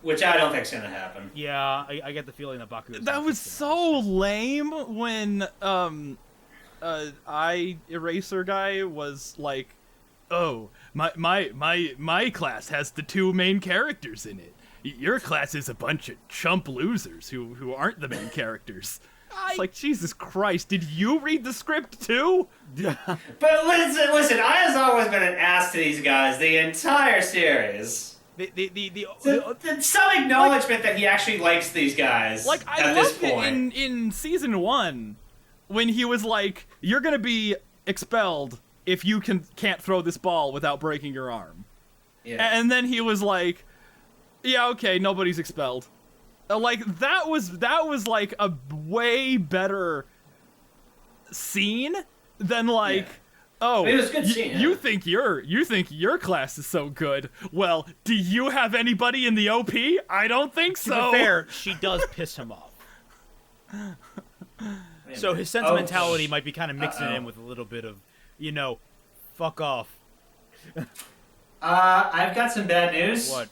Speaker 2: Which I don't think's gonna happen.
Speaker 1: Yeah, I get the feeling that Bakugo.
Speaker 3: That was so lame when Eraser guy was like, "Oh, my class has the two main characters in it. Your class is a bunch of chump losers who aren't the main characters." It's like, Jesus Christ, did you read the script too?
Speaker 2: But listen, I has always been an ass to these guys the entire series. Some acknowledgement that he actually likes these guys.
Speaker 3: Like, I loved it in season 1 when he was like, "You're gonna be expelled if you can't throw this ball without breaking your arm." Yeah. And then he was like, "Yeah, okay, nobody's expelled." Like that was like a way better scene than oh,
Speaker 2: it was a good scene,
Speaker 3: you think your class is so good. Well, do you have anybody in the OP? I don't think so.
Speaker 1: To be fair, she does piss him off. So his sentimentality might be kind of mixing in with a little bit of, fuck off.
Speaker 2: I've got some bad news.
Speaker 1: What?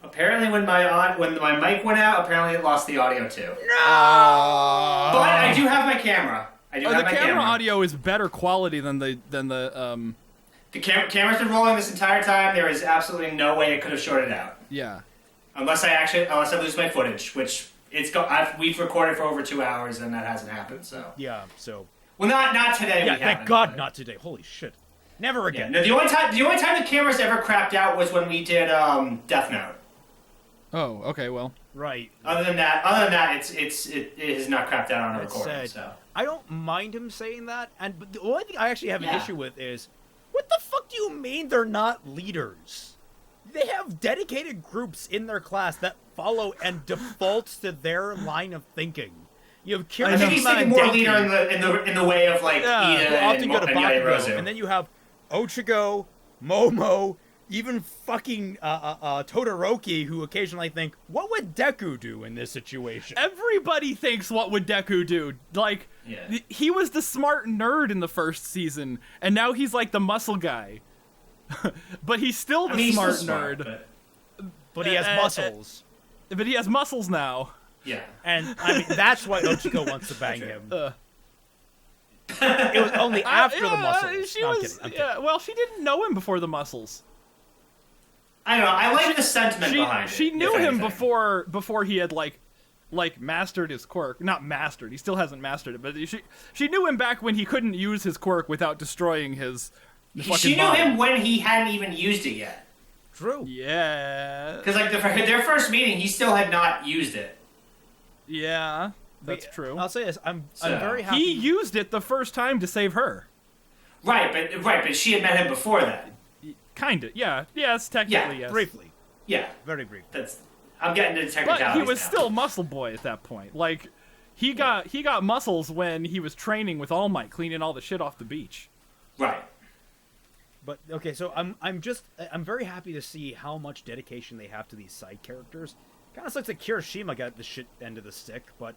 Speaker 2: Apparently, when my mic went out, apparently it lost the audio too.
Speaker 1: No.
Speaker 2: But I do have my camera.
Speaker 3: The camera audio is better quality than the
Speaker 2: The camera's been rolling this entire time. There is absolutely no way it could have shorted out.
Speaker 3: Yeah.
Speaker 2: Unless I lose my footage, which we've recorded for over 2 hours and that hasn't happened. So
Speaker 1: yeah, so
Speaker 2: well, not today.
Speaker 1: Yeah, thank God, not today. Holy shit, never again.
Speaker 2: Yeah, no, the only time the cameras ever crapped out was when we did Death Note.
Speaker 3: Oh, okay, well,
Speaker 1: right.
Speaker 2: Other than that, it has not crapped out on a recording. So
Speaker 1: I don't mind him saying that, but the only thing I actually have an issue with is, what the fuck do you mean they're not leaders? They have dedicated groups in their class that follow and default to their line of thinking. You have Kirishima,
Speaker 2: I think he's thinking more leader in the way of like Ida
Speaker 1: often go to
Speaker 2: Bakugo,
Speaker 1: and then you have Ochigo, Momo, even fucking Todoroki, who occasionally think, what would Deku do in this situation?
Speaker 3: Everybody thinks, what would Deku do? Like, he was the smart nerd in the first season, and now he's like the muscle guy. But he's still the smart nerd.
Speaker 1: But he has muscles.
Speaker 3: But he has muscles now.
Speaker 2: Yeah.
Speaker 1: And, I mean, that's why Ochiko wants to bang him. It was only after the muscles. I'm kidding.
Speaker 3: Well, she didn't know him before the muscles.
Speaker 2: I don't know. I like the sentiment behind it.
Speaker 3: She knew him before he had like mastered his quirk. Not mastered. He still hasn't mastered it. But she knew him back when he couldn't use his quirk without destroying his fucking
Speaker 2: She knew him when he hadn't even used it yet.
Speaker 1: True.
Speaker 3: Yeah.
Speaker 2: Because like their first meeting, he still had not used it.
Speaker 3: Yeah, that's true.
Speaker 1: I'll say this: I'm very happy.
Speaker 3: He used it the first time to save her.
Speaker 2: Right, but she had met him before that.
Speaker 3: Kinda, yeah. Yes, technically, yes.
Speaker 1: Briefly.
Speaker 2: Yeah.
Speaker 1: Very brief.
Speaker 2: I'm getting into technicalities.
Speaker 3: But he was
Speaker 2: now.
Speaker 3: still Muscle Boy at that point. Like, he got muscles when he was training with All Might, cleaning all the shit off the beach.
Speaker 2: Right.
Speaker 1: But okay, so I'm very happy to see how much dedication they have to these side characters. Kind of looks like Kirishima got the shit end of the stick, but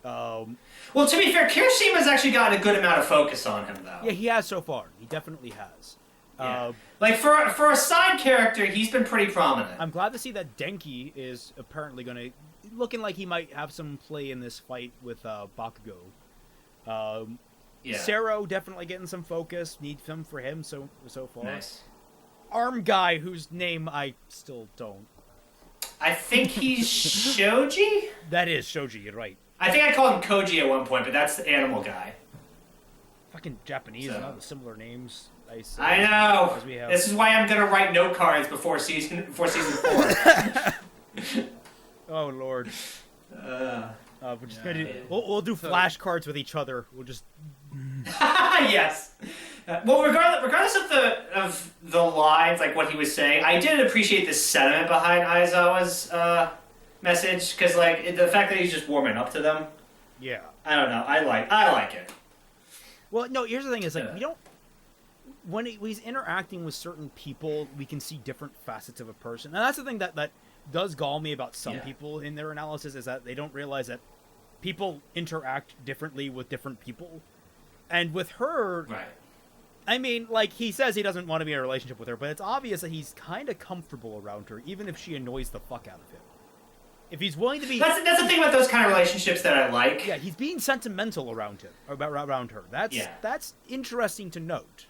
Speaker 2: well, to be fair, Kirishima's actually gotten a good amount of focus on him, though.
Speaker 1: Yeah, he has so far. He definitely has.
Speaker 2: Yeah. Like for a side character, he's been pretty prominent.
Speaker 1: I'm glad to see that Denki is apparently looking like he might have some play in this fight with Bakugo. Sero definitely getting some focus. Need him for him so far.
Speaker 2: Nice.
Speaker 1: Arm guy whose name I still don't.
Speaker 2: I think he's Shoji?
Speaker 1: That is Shoji, you're right.
Speaker 2: I think I called him Koji at one point, but that's the animal guy.
Speaker 1: Fucking Japanese and all the similar names.
Speaker 2: I know. This is why I'm gonna write note cards before season 4.
Speaker 1: Oh Lord. We're just we'll do flashcards with each other. We'll just.
Speaker 2: Yes. Well, regardless of the lines, like what he was saying, I did appreciate the sentiment behind Aizawa's message, because like the fact that he's just warming up to them.
Speaker 1: Yeah.
Speaker 2: I don't know. I like it.
Speaker 1: Well, no. Here's the thing: is like we don't. When he's interacting with certain people, we can see different facets of a person, and that's the thing that does gall me about some people in their analysis, is that they don't realize that people interact differently with different people. And with her,
Speaker 2: right.
Speaker 1: I mean, like, he says he doesn't want to be in a relationship with her, but it's obvious that he's kind of comfortable around her, even if she annoys the fuck out of him. If he's willing to be...
Speaker 2: That's the thing about those kind of relationships that I like.
Speaker 1: Yeah, he's being sentimental around her. That's interesting to note.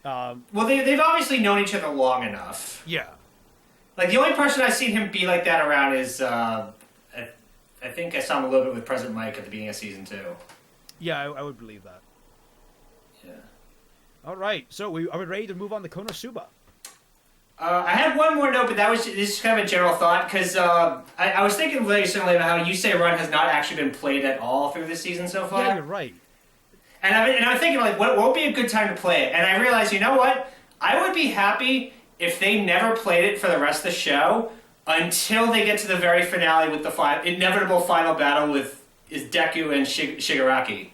Speaker 2: Well, they've obviously known each other long enough.
Speaker 1: Yeah.
Speaker 2: Like, the only person I've seen him be like that around is, I think I saw him a little bit with President Mike at the beginning of Season 2.
Speaker 1: Yeah, I would believe that.
Speaker 2: Yeah.
Speaker 1: All right, so are we ready to move on to KonoSuba?
Speaker 2: I had one more note, but this is kind of a general thought, because I was thinking recently about how Yusei Run has not actually been played at all through this season so far.
Speaker 1: Yeah, you're right.
Speaker 2: And I'm thinking, like, what would be a good time to play it? And I realized, you know what? I would be happy if they never played it for the rest of the show until they get to the very finale with the inevitable final battle with Deku and Shigaraki.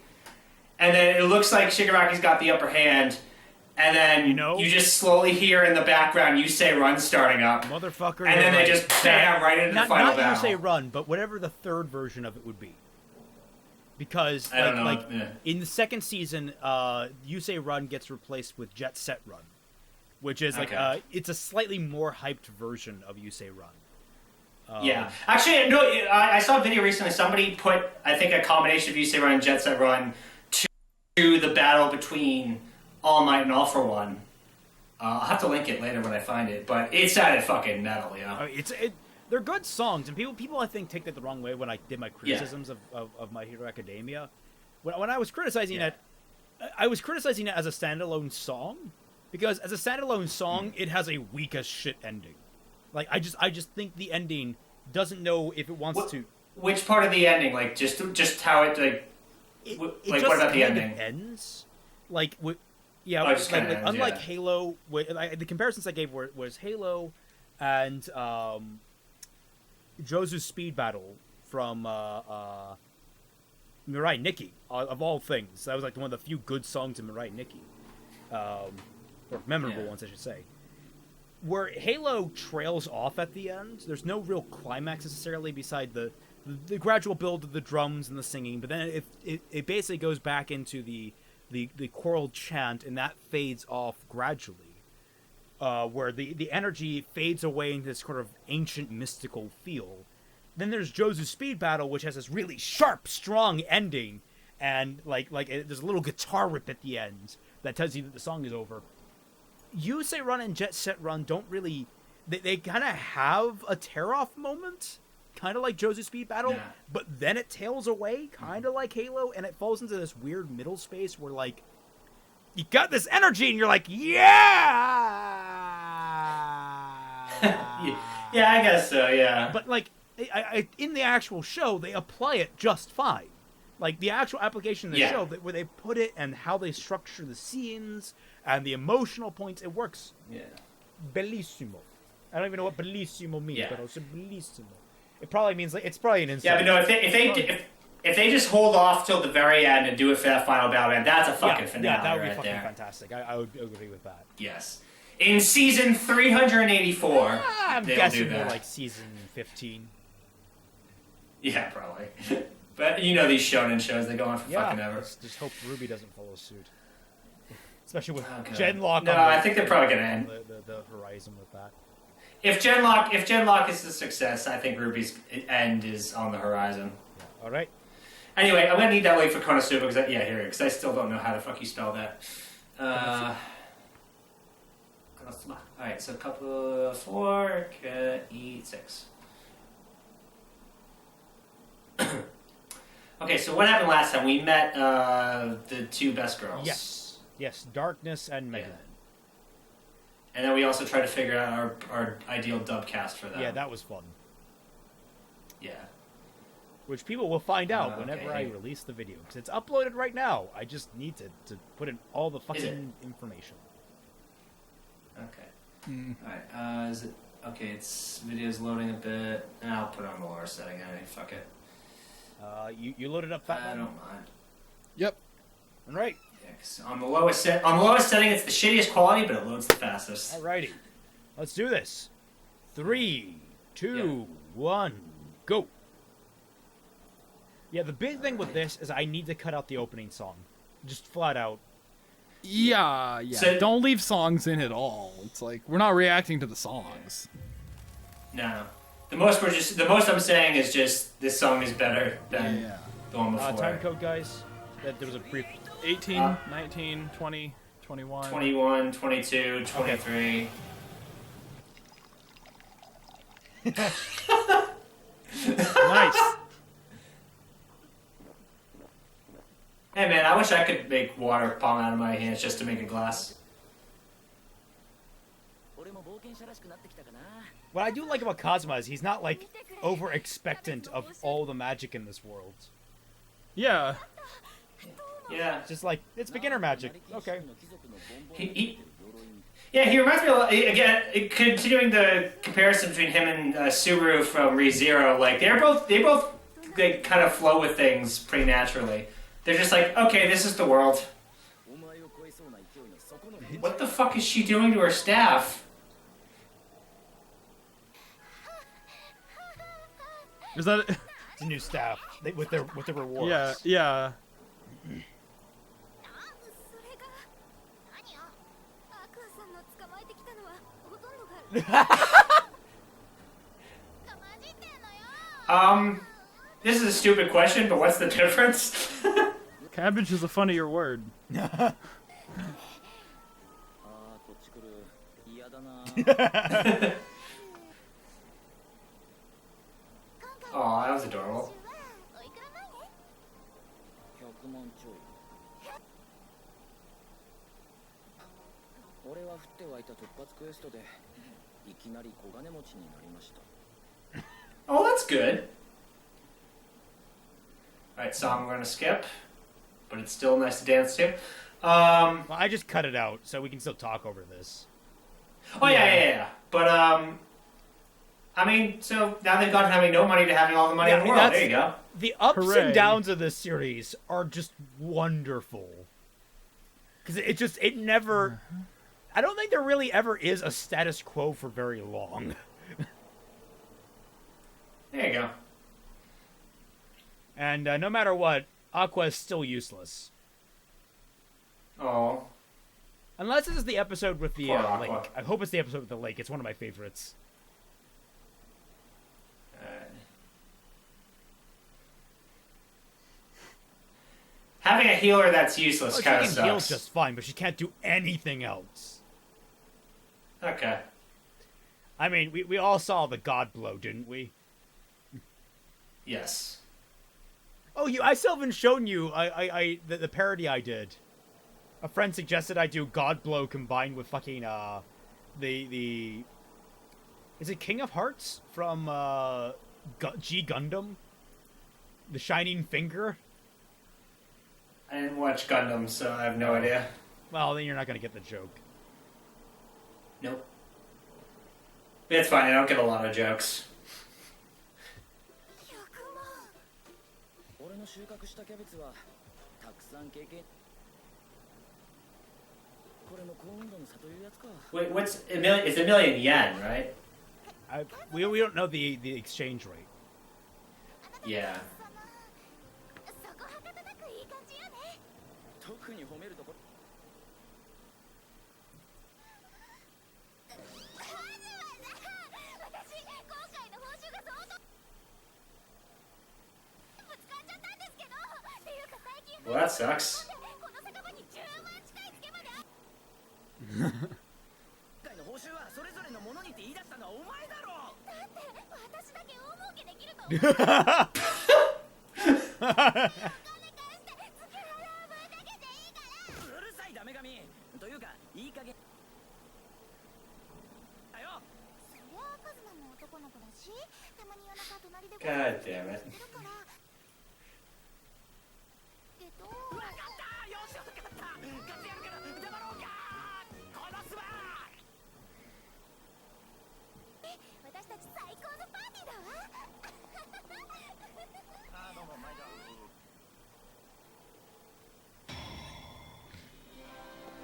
Speaker 2: And then it looks like Shigaraki's got the upper hand, and then you just slowly hear in the background Yusei Run starting up.
Speaker 1: Motherfucker.
Speaker 2: And then they just bam right into the final battle.
Speaker 1: Not Yusei Run, but whatever the third version of it would be. Because in the second season, Yusei Run gets replaced with Jet Set Run, which is it's a slightly more hyped version of Yusei Run.
Speaker 2: Yeah, actually, no. I saw a video recently. Somebody put, I think, a combination of Yusei Run and Jet Set Run to the battle between All Might and All for One, I'll have to link it later when I find it, but it sounded fucking metal, you know?
Speaker 1: I mean, they're good songs, and people I think take that the wrong way when I did my criticisms of My Hero Academia. When I was criticizing it, I was criticizing it as a standalone song, because as a standalone song, it has a weak as shit ending. Like I just think the ending doesn't know if it wants to.
Speaker 2: Which part of the ending? Like just how it like. Like what about the ending?
Speaker 1: Ends. Like unlike Halo, the comparisons I gave was Halo and Josu's Speed Battle from Mirai Nikki, of all things. That was like one of the few good songs in Mirai Nikki, or memorable ones, I should say. Where Halo trails off at the end, there's no real climax necessarily beside the gradual build of the drums and the singing, but then it basically goes back into the choral chant, and that fades off gradually, where the energy fades away into this sort of ancient mystical feel. Then there's Josu's Speed Battle, which has this really sharp, strong ending, and there's a little guitar rip at the end that tells you that the song is over. Yusei Run and Jet Set Run don't really... They kind of have a tear-off moment, kind of like Josu's Speed Battle, but then it tails away, kind of like Halo, and it falls into this weird middle space where, like, you got this energy, and you're like, yeah!
Speaker 2: Yeah, I guess so, yeah.
Speaker 1: But, like, in the actual show, they apply it just fine. Like, the actual application in the show, where they put it and how they structure the scenes and the emotional points, it works bellissimo. I don't even know what bellissimo means, but also bellissimo. It probably means, like, it's probably an insult.
Speaker 2: Yeah, but no, if they just hold off till the very end and do it for that final battle, man, that's a fucking finale.
Speaker 1: Yeah, that would be
Speaker 2: right
Speaker 1: fucking
Speaker 2: there.
Speaker 1: Fantastic. I would agree with that.
Speaker 2: Yes. In season 384,
Speaker 1: I'm
Speaker 2: they'll
Speaker 1: guessing
Speaker 2: do that.
Speaker 1: more like season 15.
Speaker 2: Yeah, probably. But you know these shonen shows, they go on for fucking ever.
Speaker 1: Just hope RWBY doesn't follow suit. Especially with Genlock.
Speaker 2: No, I think they're probably gonna end
Speaker 1: the horizon with that.
Speaker 2: If Genlock is a success, I think RWBY's end is on the horizon.
Speaker 1: Yeah. All right.
Speaker 2: Anyway, I'm gonna need that link for KonoSuba because I still don't know how the fuck you spell that. KonoSuba. All right, so couple 4 E6. Okay, so what happened last time? We met the two best girls.
Speaker 1: Yes, Darkness and Megan.
Speaker 2: And then we also tried to figure out our ideal dub cast for them.
Speaker 1: Yeah, that was fun.
Speaker 2: Yeah.
Speaker 1: Which people will find out whenever I release the video. Because it's uploaded right now. I just need to put in all the fucking information.
Speaker 2: Okay. Alright, is it... Okay, it's video's loading a bit. I'll put it on the lower setting. Fuck it.
Speaker 1: You loaded up Fatman?
Speaker 2: I don't mind.
Speaker 3: Yep.
Speaker 1: All right.
Speaker 2: Yeah, on the lowest setting, it's the shittiest quality, but it loads the fastest.
Speaker 1: Alrighty. Let's do this. 3, 2, 1, go. Yeah, the big thing with this is I need to cut out the opening song. Just flat out.
Speaker 3: Yeah.
Speaker 2: So,
Speaker 3: don't leave songs in at all. It's like we're not reacting to the songs.
Speaker 2: No. The most I'm saying is just this song is better than the one before.
Speaker 1: Time code, guys. There was a brief
Speaker 3: 18, 19, 20, 21.
Speaker 2: 21, 22, 23.
Speaker 1: Nice.
Speaker 2: Hey man, I wish I could make water pong out of my hands just to make a glass.
Speaker 1: What I do like about Kazuma is he's not, like, over-expectant of all the magic in this world.
Speaker 3: Yeah.
Speaker 2: Yeah.
Speaker 1: It's just like, it's beginner magic. Okay.
Speaker 2: He reminds me a lot, again, continuing the comparison between him and Subaru from ReZero, like, they both like, kind of flow with things pretty naturally. They're just like, okay, this is the world. What the fuck is she doing to her staff?
Speaker 3: Is that
Speaker 1: It's a new staff with their rewards.
Speaker 3: Yeah.
Speaker 2: This is a stupid question, but what's the difference?
Speaker 3: Cabbage is a funnier word.
Speaker 2: Aw, that was adorable.
Speaker 11: 100万ちょい。俺は降って湧いた突発クエストでいきなり小金持ちになりました。
Speaker 2: Oh, that's good. Alright, song we're gonna skip. But it's still nice to dance to.
Speaker 1: Well, I just cut it out, so we can still talk over this.
Speaker 2: Oh, yeah. But, I mean, so now they've gone from having no money to having all the money in the world. There you go.
Speaker 1: The ups
Speaker 3: Hooray.
Speaker 1: and downs of this series are just wonderful. Because it never... I don't think there really ever is a status quo for very long.
Speaker 2: There you go.
Speaker 1: And no matter what, Aqua is still useless.
Speaker 2: Oh.
Speaker 1: Unless this is the episode with the
Speaker 2: Poor Aqua.
Speaker 1: lake. I hope it's the episode with the lake. It's one of my favorites.
Speaker 2: Having a healer that's useless
Speaker 1: Well,
Speaker 2: kind of
Speaker 1: she can heal
Speaker 2: sucks.
Speaker 1: just fine, but she can't do anything else.
Speaker 2: Okay.
Speaker 1: I mean, we all saw the God Blow, didn't we?
Speaker 2: Yes.
Speaker 1: Oh, I still haven't shown you the parody I did. A friend suggested I do God Blow combined with fucking the is it King of Hearts from G Gundam? The Shining Finger?
Speaker 2: I didn't watch Gundam, so I have no idea.
Speaker 1: Well, then you're not gonna get the joke.
Speaker 2: Nope. It's fine, I don't get a lot of jokes.
Speaker 11: 俺の収穫したキャベツはたくさん経験。これも高温度の差というやつか。
Speaker 2: Wait, what's a million? It's a million yen, right?
Speaker 1: We don't know the exchange rate.
Speaker 2: Yeah.
Speaker 11: 特に褒めるとこ。
Speaker 2: Well, that sucks.
Speaker 11: 回の報酬はそれぞれのものにって言い出したのはお前だろ。だって私だけ大儲けできると思う。うるさいダメ神というかいい加減。あよ。そりゃカズマも男の子だし、たまに夜中隣で。
Speaker 2: God damn it.
Speaker 11: わかったよしよかった勝ってやるから黙ろうかこのスバ私たち最高のパーティーだわあどうも毎度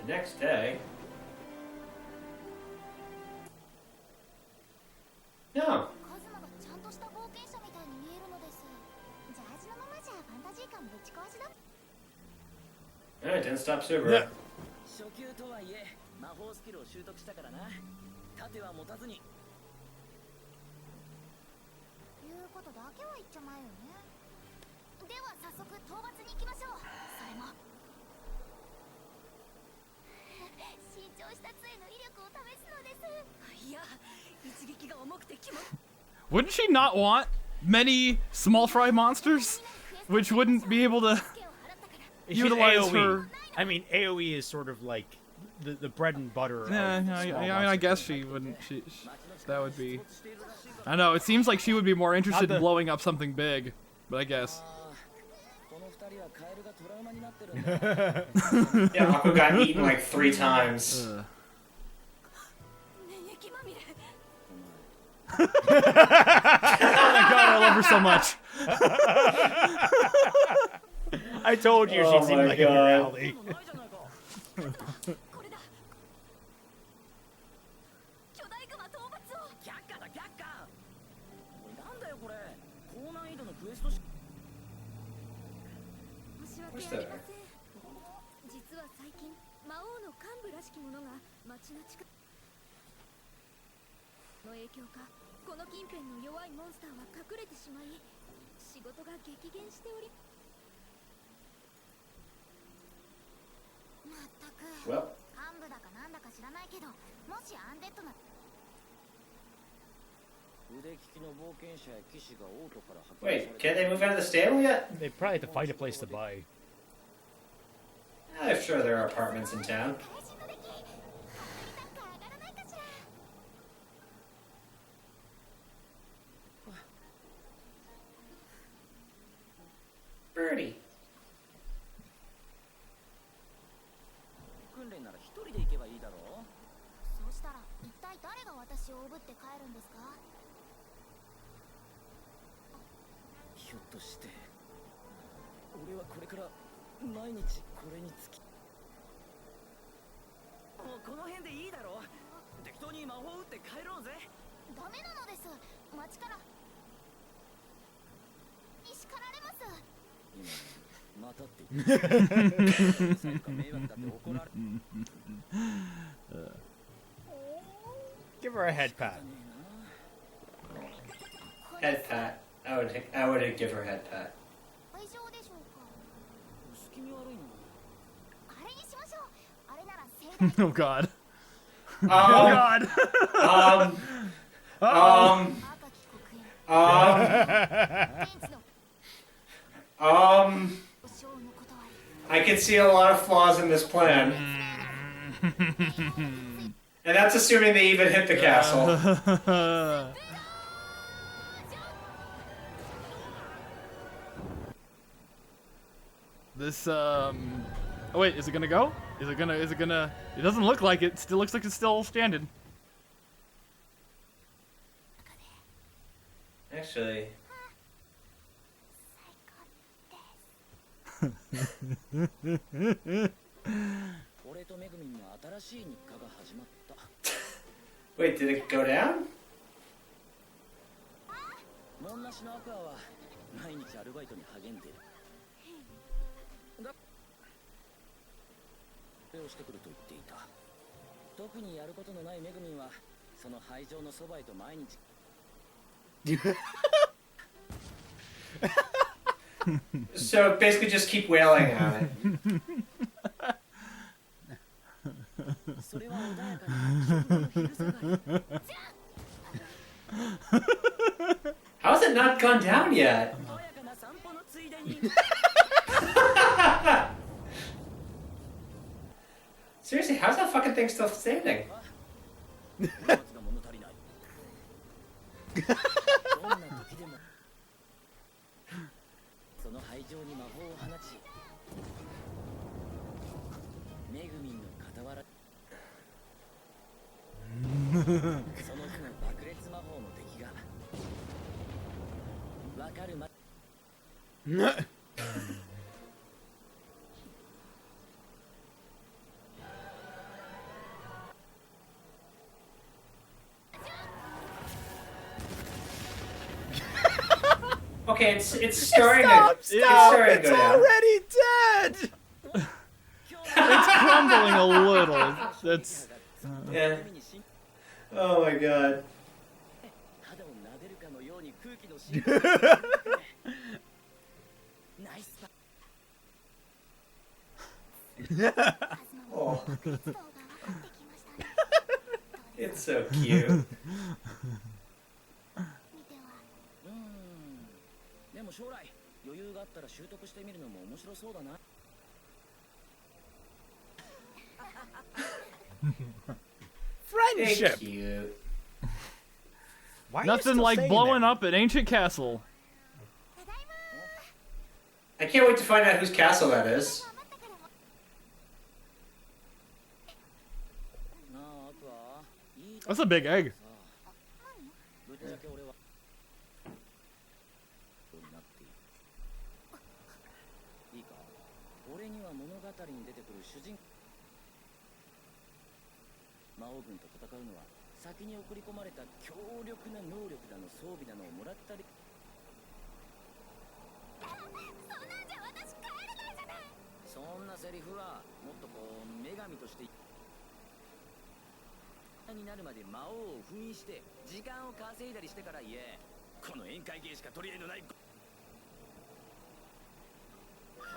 Speaker 2: The next day. No.
Speaker 11: カズマがちゃんとした冒険者みたいに見えるのです。ジャージのままじゃファンタジー感ぶち壊しだ。
Speaker 2: It didn't stop Suba.
Speaker 11: 初級とはいえ魔法スキルを習得したからな。盾は持たずに。言うことだけは言っちゃまえよね。では早速討伐に行きましょう。それも。新調した杖の威力を試すのです。いや、一撃が重くて気も。
Speaker 3: Wouldn't she not want many small fry monsters, which wouldn't be able to
Speaker 1: She's
Speaker 3: utilize
Speaker 1: AoE.
Speaker 3: her?
Speaker 1: I mean, AoE is sort of like the bread and butter.
Speaker 3: Yeah,
Speaker 1: of
Speaker 3: I
Speaker 1: small
Speaker 3: mean, I
Speaker 1: monsters.
Speaker 3: guess she wouldn't. That would be. I know. It seems like she would be more interested in blowing up something big, but I guess.
Speaker 2: Yeah, Aqua got eaten like 3 times.
Speaker 3: Oh my god, I love her so much.
Speaker 1: I told you
Speaker 2: Oh
Speaker 1: she seemed
Speaker 2: my
Speaker 1: like a
Speaker 2: God.
Speaker 1: rally.
Speaker 2: Where's that?
Speaker 6: 実は最近魔王の幹部らしきものが町の近くの影響かこの近辺の弱いモンスターは隠れてしまい仕事が激減しておりまったく
Speaker 2: Well.
Speaker 11: 幹部だかなんだか知らないけどもしアンデッドな
Speaker 2: Wait, can't they move out of the stable yet?
Speaker 1: They probably have to find a place to buy.
Speaker 2: I'm sure there are apartments in town. Birdie.
Speaker 5: 訓練なら一人で行けばいいだろう。そうしたら一体誰が私をおぶって帰るんですか？ひょっとして俺はこれから毎日これにつき。もうこの辺でいいだろう。適当に魔法打って帰ろうぜ。ダメなのです。町から叱られます。またって言って最後迷惑だって怒られ
Speaker 1: Give her a head pat.
Speaker 2: Head pat. I would give her head pat.
Speaker 11: 大丈夫でしょうか？
Speaker 5: 薄気味悪いな。
Speaker 11: あれにしましょう。あれなら盛大
Speaker 3: Oh god.
Speaker 2: Oh
Speaker 3: God.
Speaker 2: I can see a lot of flaws in this plan. And that's assuming they even hit the castle.
Speaker 3: This oh wait, is it gonna go? Is it gonna it doesn't look like it. Still looks like it's still standing.
Speaker 2: Actually. Wait, did it go down?
Speaker 5: モンなしのアクアは毎日アルバイトに励んでる。これをしてくると言っていた。特にやることのないめぐみんはその廃場のそばへと毎日。
Speaker 2: So basically just keep wailing on it. How has it not gone down yet? Seriously, how's that fucking thing still standing? Okay, it's starting
Speaker 1: Stop!
Speaker 2: to go
Speaker 1: It's
Speaker 2: down.
Speaker 1: already dead!
Speaker 3: It's crumbling a little. That's
Speaker 2: Yeah. Oh my god. Oh. It's so cute.
Speaker 5: でも将来余裕があったら習得してみるのも面白そうだな。
Speaker 1: Friendship!
Speaker 2: Cute.
Speaker 1: Why are you
Speaker 3: nothing
Speaker 1: still
Speaker 3: like
Speaker 1: staying
Speaker 3: blowing
Speaker 1: there?
Speaker 3: up an ancient castle.
Speaker 2: I can't wait to find out whose castle that is.
Speaker 3: That's a big egg.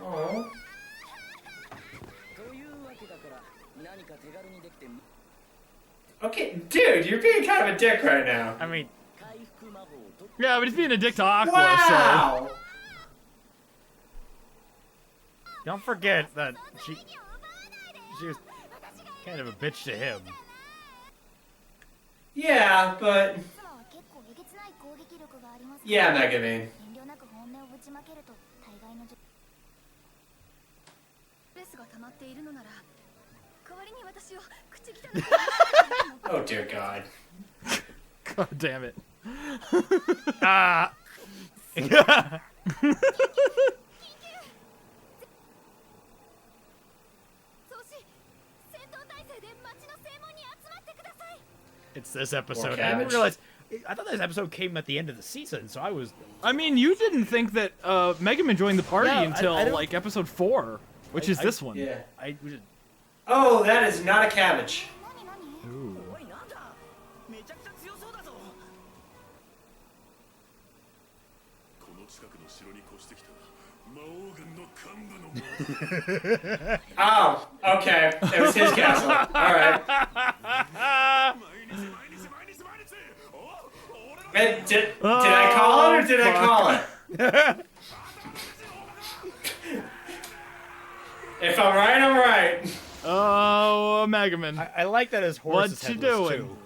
Speaker 1: Oh.
Speaker 2: Okay, dude, you're being kind of a dick right now.
Speaker 1: I mean,
Speaker 3: Yeah, but he's being a dick to Aqua,
Speaker 2: Wow!
Speaker 1: Don't forget that she was kind of a bitch to him.
Speaker 2: Yeah, but... Yeah, Megumin.
Speaker 6: スが溜まっているのなら代わりに私を口汚く
Speaker 2: Oh dear God.
Speaker 3: God damn it.
Speaker 1: Ah.
Speaker 6: そうし戦闘態勢で町の正門に集まってください
Speaker 1: It's this episode. I
Speaker 2: cabbage.
Speaker 1: didn't realize. I thought this episode came at the end of the season, so I was.
Speaker 3: I mean, you didn't think that Megumin joined the party
Speaker 1: Yeah,
Speaker 3: until
Speaker 1: I don't-
Speaker 3: like episode 4, which is this one.
Speaker 2: Yeah.
Speaker 1: I was.
Speaker 2: Oh, that is not a cabbage.
Speaker 3: Ooh.
Speaker 5: おいなんだめちゃくちゃ強そうだぞ
Speaker 2: Oh, okay. It was his castle. Alright. Did I call it or did I call it? If I'm right, I'm right.
Speaker 3: Oh, Megumin.
Speaker 1: I like that his horse is
Speaker 3: What you
Speaker 1: headless,
Speaker 3: doing?
Speaker 1: too.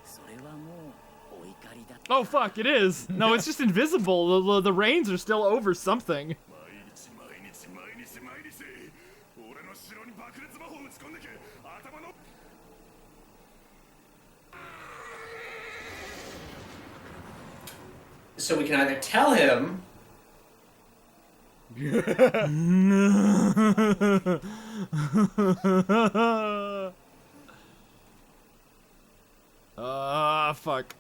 Speaker 5: それはもうお怒りだ
Speaker 3: Oh fuck, it is. No, it's just invisible. The reins are still over something.
Speaker 2: So we can either tell him.
Speaker 3: Fuck.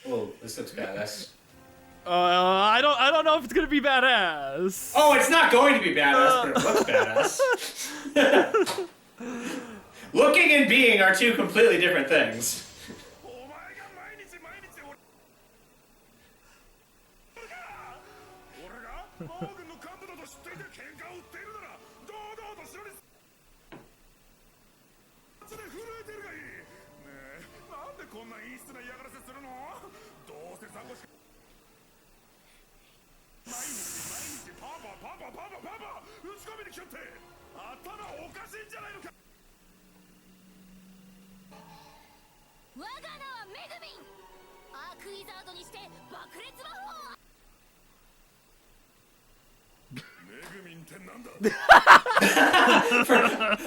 Speaker 2: Oh, this looks badass.
Speaker 3: I don't know if it's gonna be badass.
Speaker 2: Oh, it's not going to be badass, but it looks badass. Looking and being are two completely different things.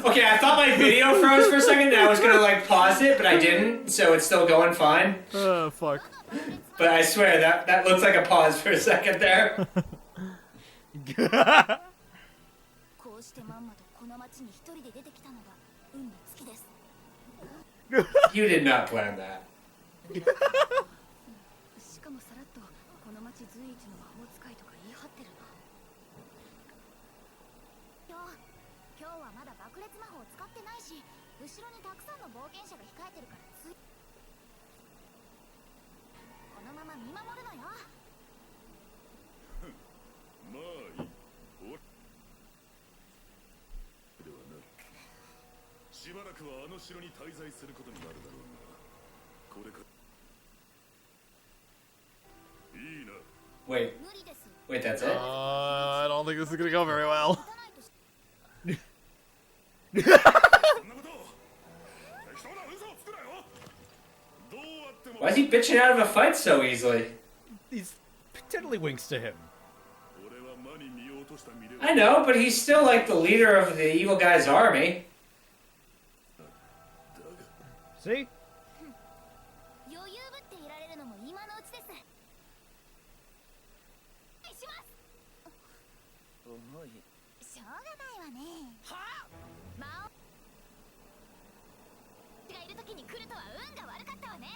Speaker 2: Okay, I thought my video froze for a second and I was gonna like pause it, but I didn't, so it's still going fine.
Speaker 3: Oh fuck.
Speaker 2: But I swear that looks like a pause for a second there. You did not plan that.
Speaker 6: しかもさらっとこの町随一の魔法使いとか言い張ってるな今日はまだ爆裂魔法を使ってないし後ろにたくさんの冒険者が控えてるからこのまま見守るのよ
Speaker 10: まあいいではなしばらくはあの城に滞在することになるだろうなこれから
Speaker 2: Wait, that's it?
Speaker 3: I don't think this is gonna go very well.
Speaker 2: Why is he bitching out of a fight so easily?
Speaker 1: He's tiddlywinks to him.
Speaker 2: I know, but he's still like the leader of the evil guy's army.
Speaker 1: See?
Speaker 6: 余裕ぶっていられるのも今のうちですします
Speaker 5: 重い
Speaker 6: しょうがないわねは魔王がいる時に来るとは運が悪かったわね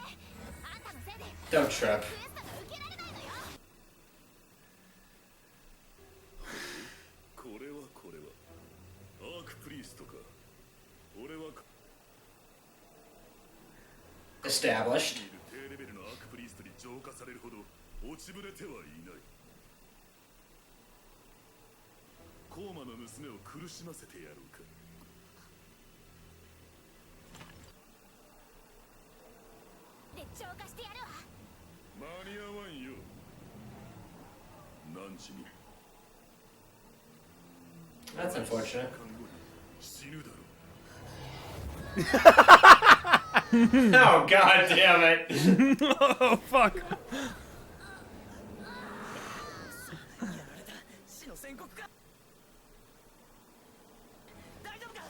Speaker 6: あんたのせいで
Speaker 2: Don't trip.
Speaker 6: クエストが受けられないのよ
Speaker 10: これはアークプリーストか
Speaker 2: Established.
Speaker 12: 低レベルのアークプリーストに浄化されるほど落ちぶれてはいない。コーマの娘を苦しませてやろうか。
Speaker 11: で浄化してやるわ。
Speaker 12: 間に合わんよ。何時に
Speaker 2: That's unfortunate.
Speaker 12: 死ぬだろう。
Speaker 2: Oh god damn it.
Speaker 3: Oh fuck.
Speaker 5: 死の宣告か。大丈夫か。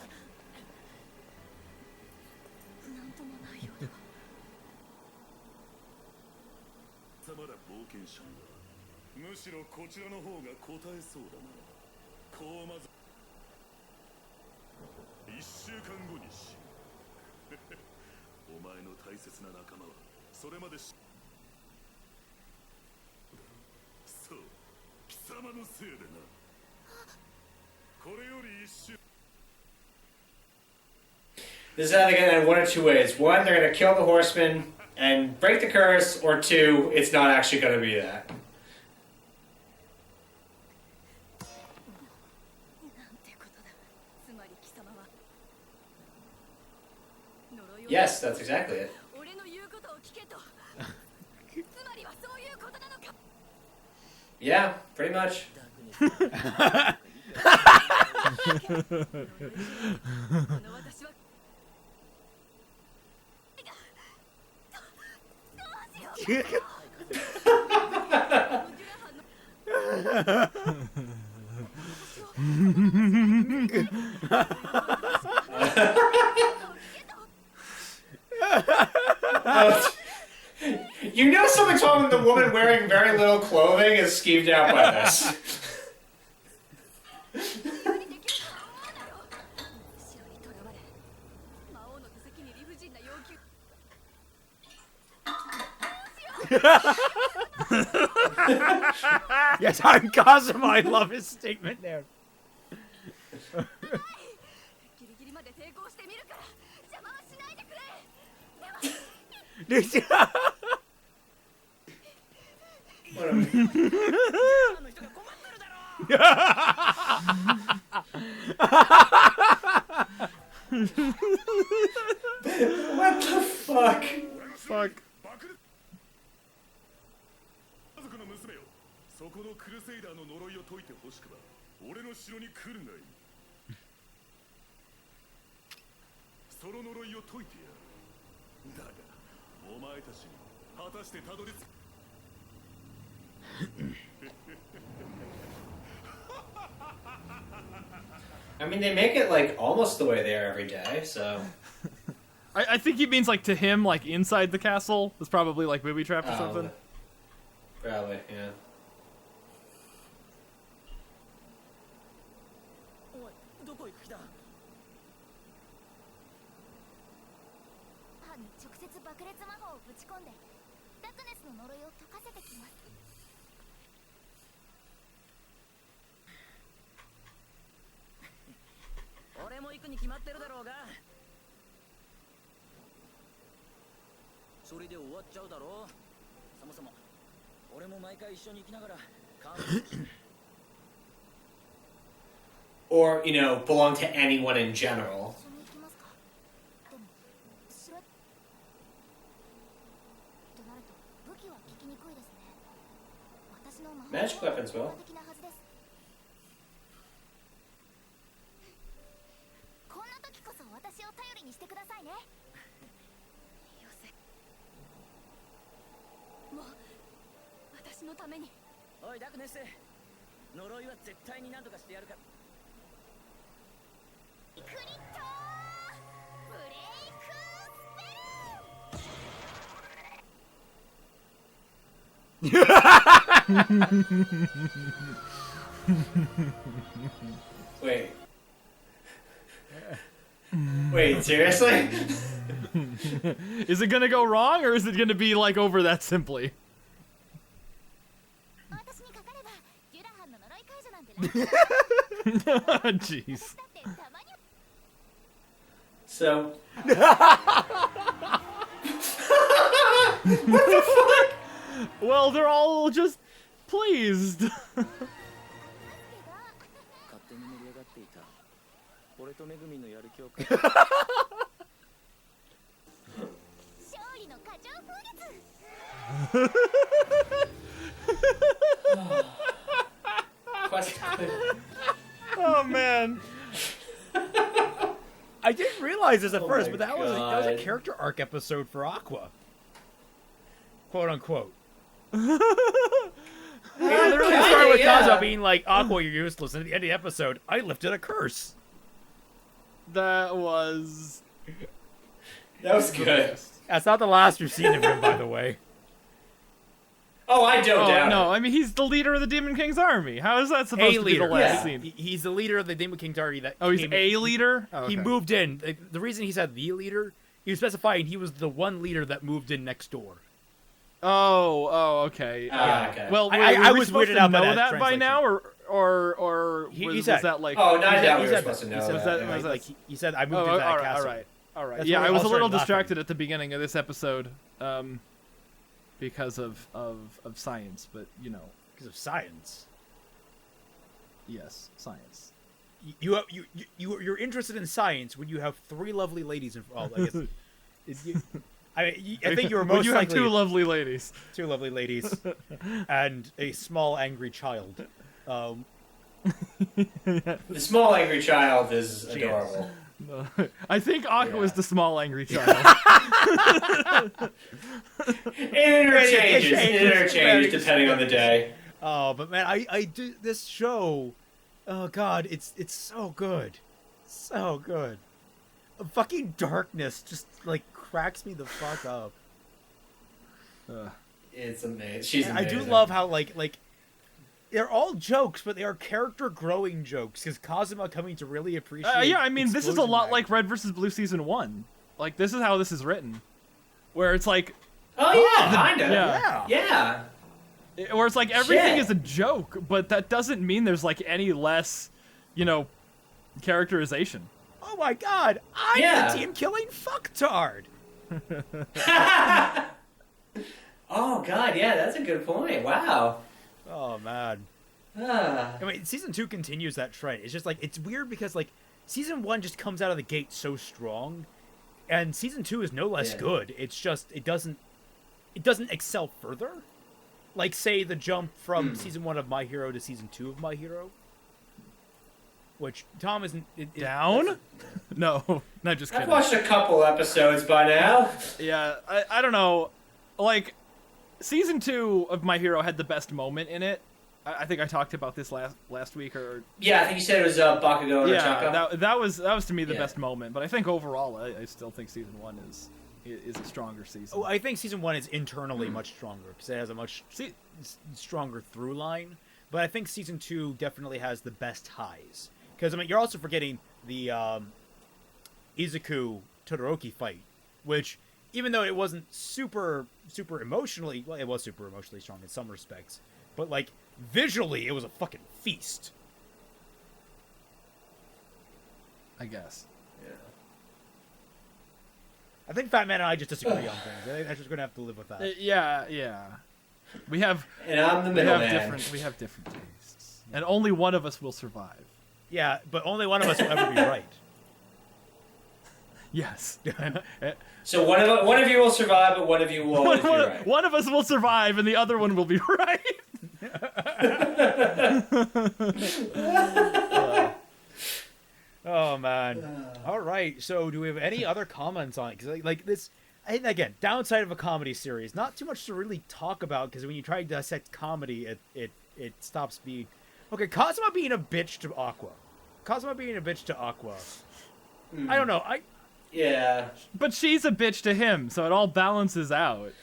Speaker 6: なんともないようだ。
Speaker 12: まだ冒険者にはむしろこちらの方が答えそうだな。こうまず1週間後に死ぬ。お前の大切な仲間はそれまでそう貴様のせいでな。これより1週
Speaker 2: This is either going to end one of two ways. One, they're going to kill the horseman and break the curse, or two, it's not actually going to be that. Yes, that's exactly it. Yeah, pretty much. You know someone told him the woman wearing very little clothing is skeeved out by this.
Speaker 1: Yes, I'm Kazuma. I love his statement there.
Speaker 2: What the fuck?
Speaker 1: Fuck.
Speaker 12: そこのクルセイダーの呪いを解いてほしくば俺の城に来るがいい。その呪いを解いてやる。だがお前たちに果たしてたどり着く。
Speaker 2: I mean, they make it like almost the way they are every day, so.
Speaker 3: I think he means like to him, like inside the castle. It's probably like booby trapped or something.
Speaker 2: Probably, yeah. Or, you know, belong to anyone in general. Magic weapons will. Wait. Wait, seriously?
Speaker 3: Is it gonna go wrong, or is it gonna be like over that simply?
Speaker 2: So. What the fuck?
Speaker 3: Well, they're all just pleased.
Speaker 13: 勝手に盛り上がっていた。俺とめぐみのやる気を。勝
Speaker 11: 利の過剰風月。
Speaker 3: Oh man.
Speaker 1: I didn't realize this at
Speaker 2: Oh
Speaker 1: first,
Speaker 2: my
Speaker 1: but that was a
Speaker 2: God.
Speaker 1: character arc episode for Aqua. Quote unquote. It literally started with Kazuha being like, Aqua, you're useless. And at the end of the episode, I lifted a curse.
Speaker 3: That was
Speaker 2: good.
Speaker 1: That's not the last we've seen of him, by the way.
Speaker 2: Oh, I don't doubt
Speaker 3: no,
Speaker 2: it.
Speaker 3: I mean, he's the leader of the Demon King's army. How is that supposed to be the last scene?
Speaker 1: He's the leader of the Demon King's army.
Speaker 3: He's a leader? Oh,
Speaker 1: He
Speaker 3: okay.
Speaker 1: moved in. The reason he said the leader, he was specifying he was the one leader that moved in next door.
Speaker 3: Okay.
Speaker 2: Okay.
Speaker 3: Well,
Speaker 1: I
Speaker 3: were we
Speaker 1: was
Speaker 3: supposed
Speaker 1: weirded
Speaker 3: to
Speaker 1: out by
Speaker 3: know
Speaker 1: that
Speaker 3: that by now, or
Speaker 1: He
Speaker 3: was
Speaker 1: said,
Speaker 3: that like?
Speaker 2: Oh, not that
Speaker 1: he
Speaker 2: we were
Speaker 1: said
Speaker 2: supposed to know.
Speaker 1: He said
Speaker 2: that.
Speaker 1: that, like, he said, I moved into that castle.
Speaker 3: All right.
Speaker 1: That's
Speaker 3: Yeah,
Speaker 1: when
Speaker 3: I
Speaker 1: we
Speaker 3: was
Speaker 1: all
Speaker 3: a little
Speaker 1: started
Speaker 3: distracted
Speaker 1: laughing.
Speaker 3: at the beginning of this episode, because of science, but you know.
Speaker 1: Because of science.
Speaker 3: Yes, science.
Speaker 1: You're interested in science when you have three lovely ladies in. Well, I guess. I think you were most
Speaker 3: when you have
Speaker 1: likely
Speaker 3: two lovely ladies.
Speaker 1: Two lovely ladies, and a small angry child.
Speaker 2: The small angry child is
Speaker 1: She
Speaker 2: adorable.
Speaker 3: No, I think Aqua is the small angry child.
Speaker 2: It interchanges depending on the day.
Speaker 1: Oh, but man, I do this show. Oh God, it's so good, so good. Fucking darkness just like cracks me the fuck up.
Speaker 2: It's amazing. She's
Speaker 1: And I
Speaker 2: amazing.
Speaker 1: do love how like they're all jokes, but they are character growing jokes because Kazuma coming to really appreciate.
Speaker 3: Yeah, I mean, this is a
Speaker 1: explosion
Speaker 3: lot
Speaker 1: mag.
Speaker 3: like Red vs. Blue Season 1. Like, this is how this is written. Where it's like...
Speaker 2: Oh, yeah, kinda. Yeah.
Speaker 3: Where it's like, everything
Speaker 2: Shit.
Speaker 3: is a joke, but that doesn't mean there's, like, any less, you know, characterization.
Speaker 1: Oh my God, I'm the team killing fucktard.
Speaker 2: Oh God, yeah, that's a good point. Wow.
Speaker 1: Oh man.
Speaker 2: Ah.
Speaker 1: I mean, season 2 continues that trend. It's just like it's weird because like season 1 just comes out of the gate so strong, and season 2 is no less good. It's just it doesn't excel further. Like say the jump from season 1 of My Hero to season 2 of My Hero, which Tom isn't
Speaker 3: down. No, not just kidding.
Speaker 2: I've watched a couple episodes by now.
Speaker 3: Yeah, I don't know. Like, season 2 of My Hero had the best moment in it. I think I talked about this last week, or
Speaker 2: Yeah, I think you said it was Bakugo and Ochako.
Speaker 3: that was to me the best moment. But I think overall, I still think season 1 is a stronger season.
Speaker 1: Oh, I think season 1 is internally much stronger because it has a much stronger through line. But I think season 2 definitely has the best highs. Because I mean, you're also forgetting the Izuku Todoroki fight, which even though it wasn't super emotionally, well, it was super emotionally strong in some respects, but like visually, it was a fucking feast.
Speaker 3: I guess.
Speaker 2: Yeah.
Speaker 1: I think Fatman and I just disagree on things. I think I'm just gonna have to live with that.
Speaker 3: Yeah. We have.
Speaker 2: And I'm the middleman.
Speaker 3: We have different tastes, and only one of us will survive.
Speaker 1: Yeah, but only one of us will ever be right.
Speaker 3: Yes.
Speaker 2: So one of you will survive, but one of you will always be right.
Speaker 3: One of us will survive, and the other one will be right.
Speaker 1: Oh man! All right. So, do we have any other comments on it? Because like this, and again, downside of a comedy series, not too much to really talk about. Because when you try to dissect comedy, it stops being okay. Kazuma being a bitch to Aqua. I don't know.
Speaker 2: Yeah.
Speaker 3: But she's a bitch to him, so it all balances out.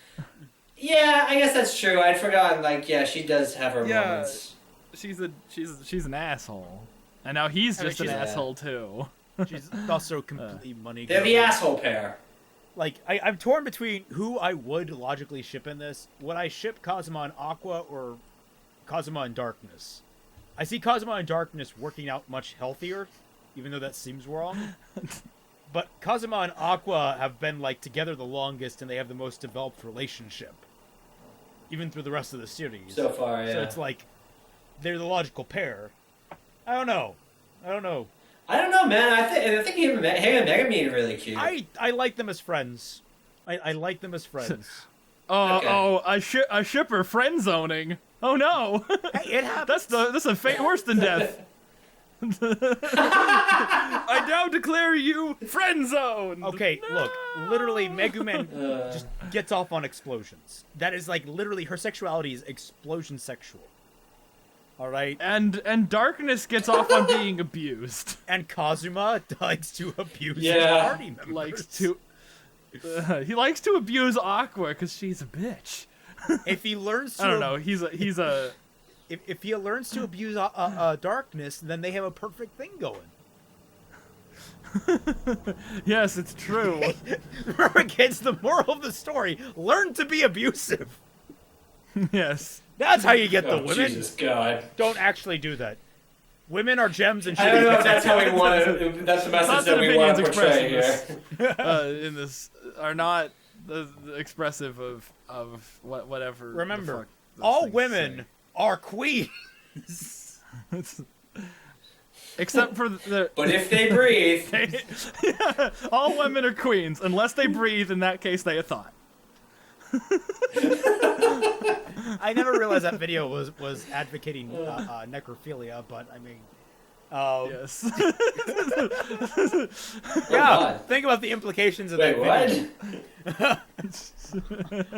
Speaker 2: Yeah, I guess that's true. I'd forgotten. Like, yeah, she does have her moments.
Speaker 3: She's an asshole, and now he's just an asshole too.
Speaker 1: She's also completely money.
Speaker 2: They're the asshole pair.
Speaker 1: Like, I'm torn between who I would logically ship in this. Would I ship Kazuma and Aqua or Kazuma and Darkness? I see Kazuma and Darkness working out much healthier, even though that seems wrong. But Kazuma and Aqua have been like together the longest, and they have the most developed relationship, even through the rest of the series.
Speaker 2: So far, yeah.
Speaker 1: So it's like they're the logical pair. I don't know,
Speaker 2: man. I think him and Megami are really cute.
Speaker 1: I like them as friends. I like them as friends.
Speaker 3: I ship her friend zoning. Oh no!
Speaker 1: Hey, it happens.
Speaker 3: That's a fate worse than death. I now declare you friend zone.
Speaker 1: Okay, look, literally Megumin just gets off on explosions. That is like literally her sexuality is explosion sexual. All right,
Speaker 3: and Darkness gets off on being abused.
Speaker 1: And Kazuma likes to abuse his party members.
Speaker 3: He likes to abuse Aqua because she's a bitch.
Speaker 1: If he learns to,
Speaker 3: I don't know. He's a.
Speaker 1: If he learns to abuse Darkness, then they have a perfect thing going.
Speaker 3: Yes, it's true.
Speaker 1: Remember, kids, the moral of the story: learn to be abusive.
Speaker 3: Yes.
Speaker 1: That's how you get the women.
Speaker 2: Jesus God.
Speaker 1: Don't actually do that. Women are gems and shit.
Speaker 2: I don't know if that's how we want to. That's the message that we want to portray here.
Speaker 3: In this are not the expressive of whatever.
Speaker 1: Remember, all women are queens.
Speaker 3: Except for the.
Speaker 2: But if they breathe.
Speaker 3: All women are queens. Unless they breathe, in that case, they a thought.
Speaker 1: I never realized that video was advocating necrophilia, but I mean.
Speaker 3: Yes.
Speaker 1: Yeah, think about the implications of that video.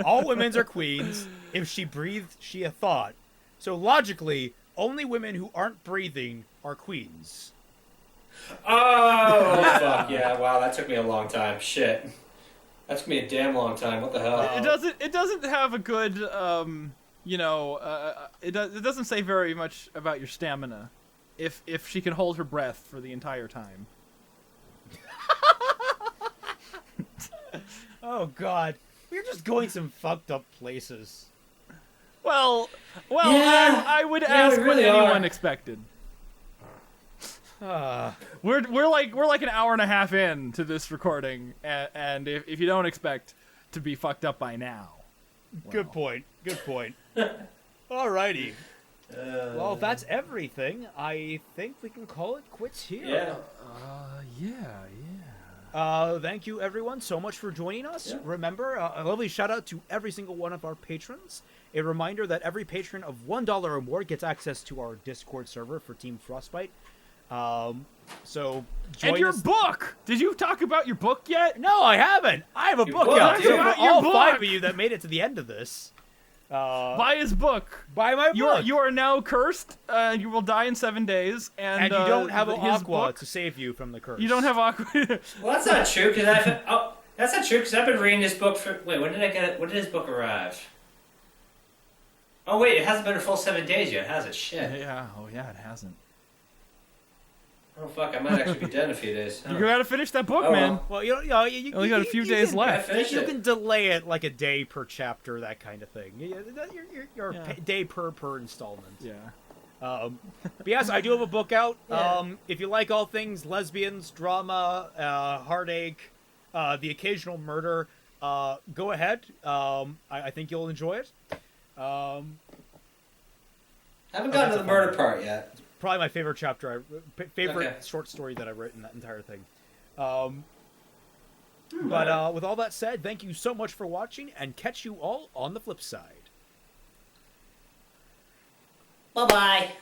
Speaker 1: All women are queens. If she breathed, she a thought. So logically, only women who aren't breathing are queens.
Speaker 2: Oh, fuck, yeah. Wow, that took me a long time. Shit. That took me a damn long time. What the hell?
Speaker 3: It doesn't have a good, it doesn't say very much about your stamina. If she can hold her breath for the entire time.
Speaker 1: Oh God, we're just going some fucked up places.
Speaker 3: Well,
Speaker 2: yeah,
Speaker 3: I would
Speaker 2: yeah,
Speaker 3: ask
Speaker 2: really
Speaker 3: what anyone
Speaker 2: are.
Speaker 3: expected. We're like an hour and a half in to this recording, and if you don't expect to be fucked up by now, well.
Speaker 1: Good point. Alrighty. Well, if that's everything, I think we can call it quits here.
Speaker 2: Yeah.
Speaker 1: Thank you, everyone, so much for joining us. Yeah. Remember, a lovely shout-out to every single one of our patrons. A reminder that every patron of $1 or more gets access to our Discord server for Team Frostbite. So join
Speaker 3: and your
Speaker 1: us.
Speaker 3: book! Did you talk about your book yet?
Speaker 1: No, I haven't. I have a book out. So for all 5 of you that made it to the end of this,
Speaker 3: buy his book.
Speaker 1: Buy my book.
Speaker 3: You are now cursed. You will die in 7 days, and
Speaker 1: you don't have an Aqua
Speaker 3: book,
Speaker 1: to save you from the curse.
Speaker 3: You don't have Aqua.
Speaker 2: Well, that's not true because that's not true because I've been reading this book for. Wait, when did I get it? When did this book arrive? Oh wait, it hasn't been a full 7 days yet, has it? Shit.
Speaker 3: Yeah. Oh yeah, it hasn't.
Speaker 2: Oh fuck, I might actually be dead in a few days.
Speaker 3: You gotta finish that book, man.
Speaker 1: Well, you
Speaker 3: only got a few days left.
Speaker 1: You can delay it like a day per chapter, that kind of thing. Your day per installment.
Speaker 3: Yeah.
Speaker 1: But yes, I do have a book out. Yeah. If you like all things lesbians, drama, heartache, the occasional murder, go ahead. I think you'll enjoy it.
Speaker 2: I haven't gotten to the murder part yet.
Speaker 1: Probably my favorite chapter, short story that I've written, that entire thing. But with all that said, thank you so much for watching, and catch you all on the flip side.
Speaker 2: Bye-bye.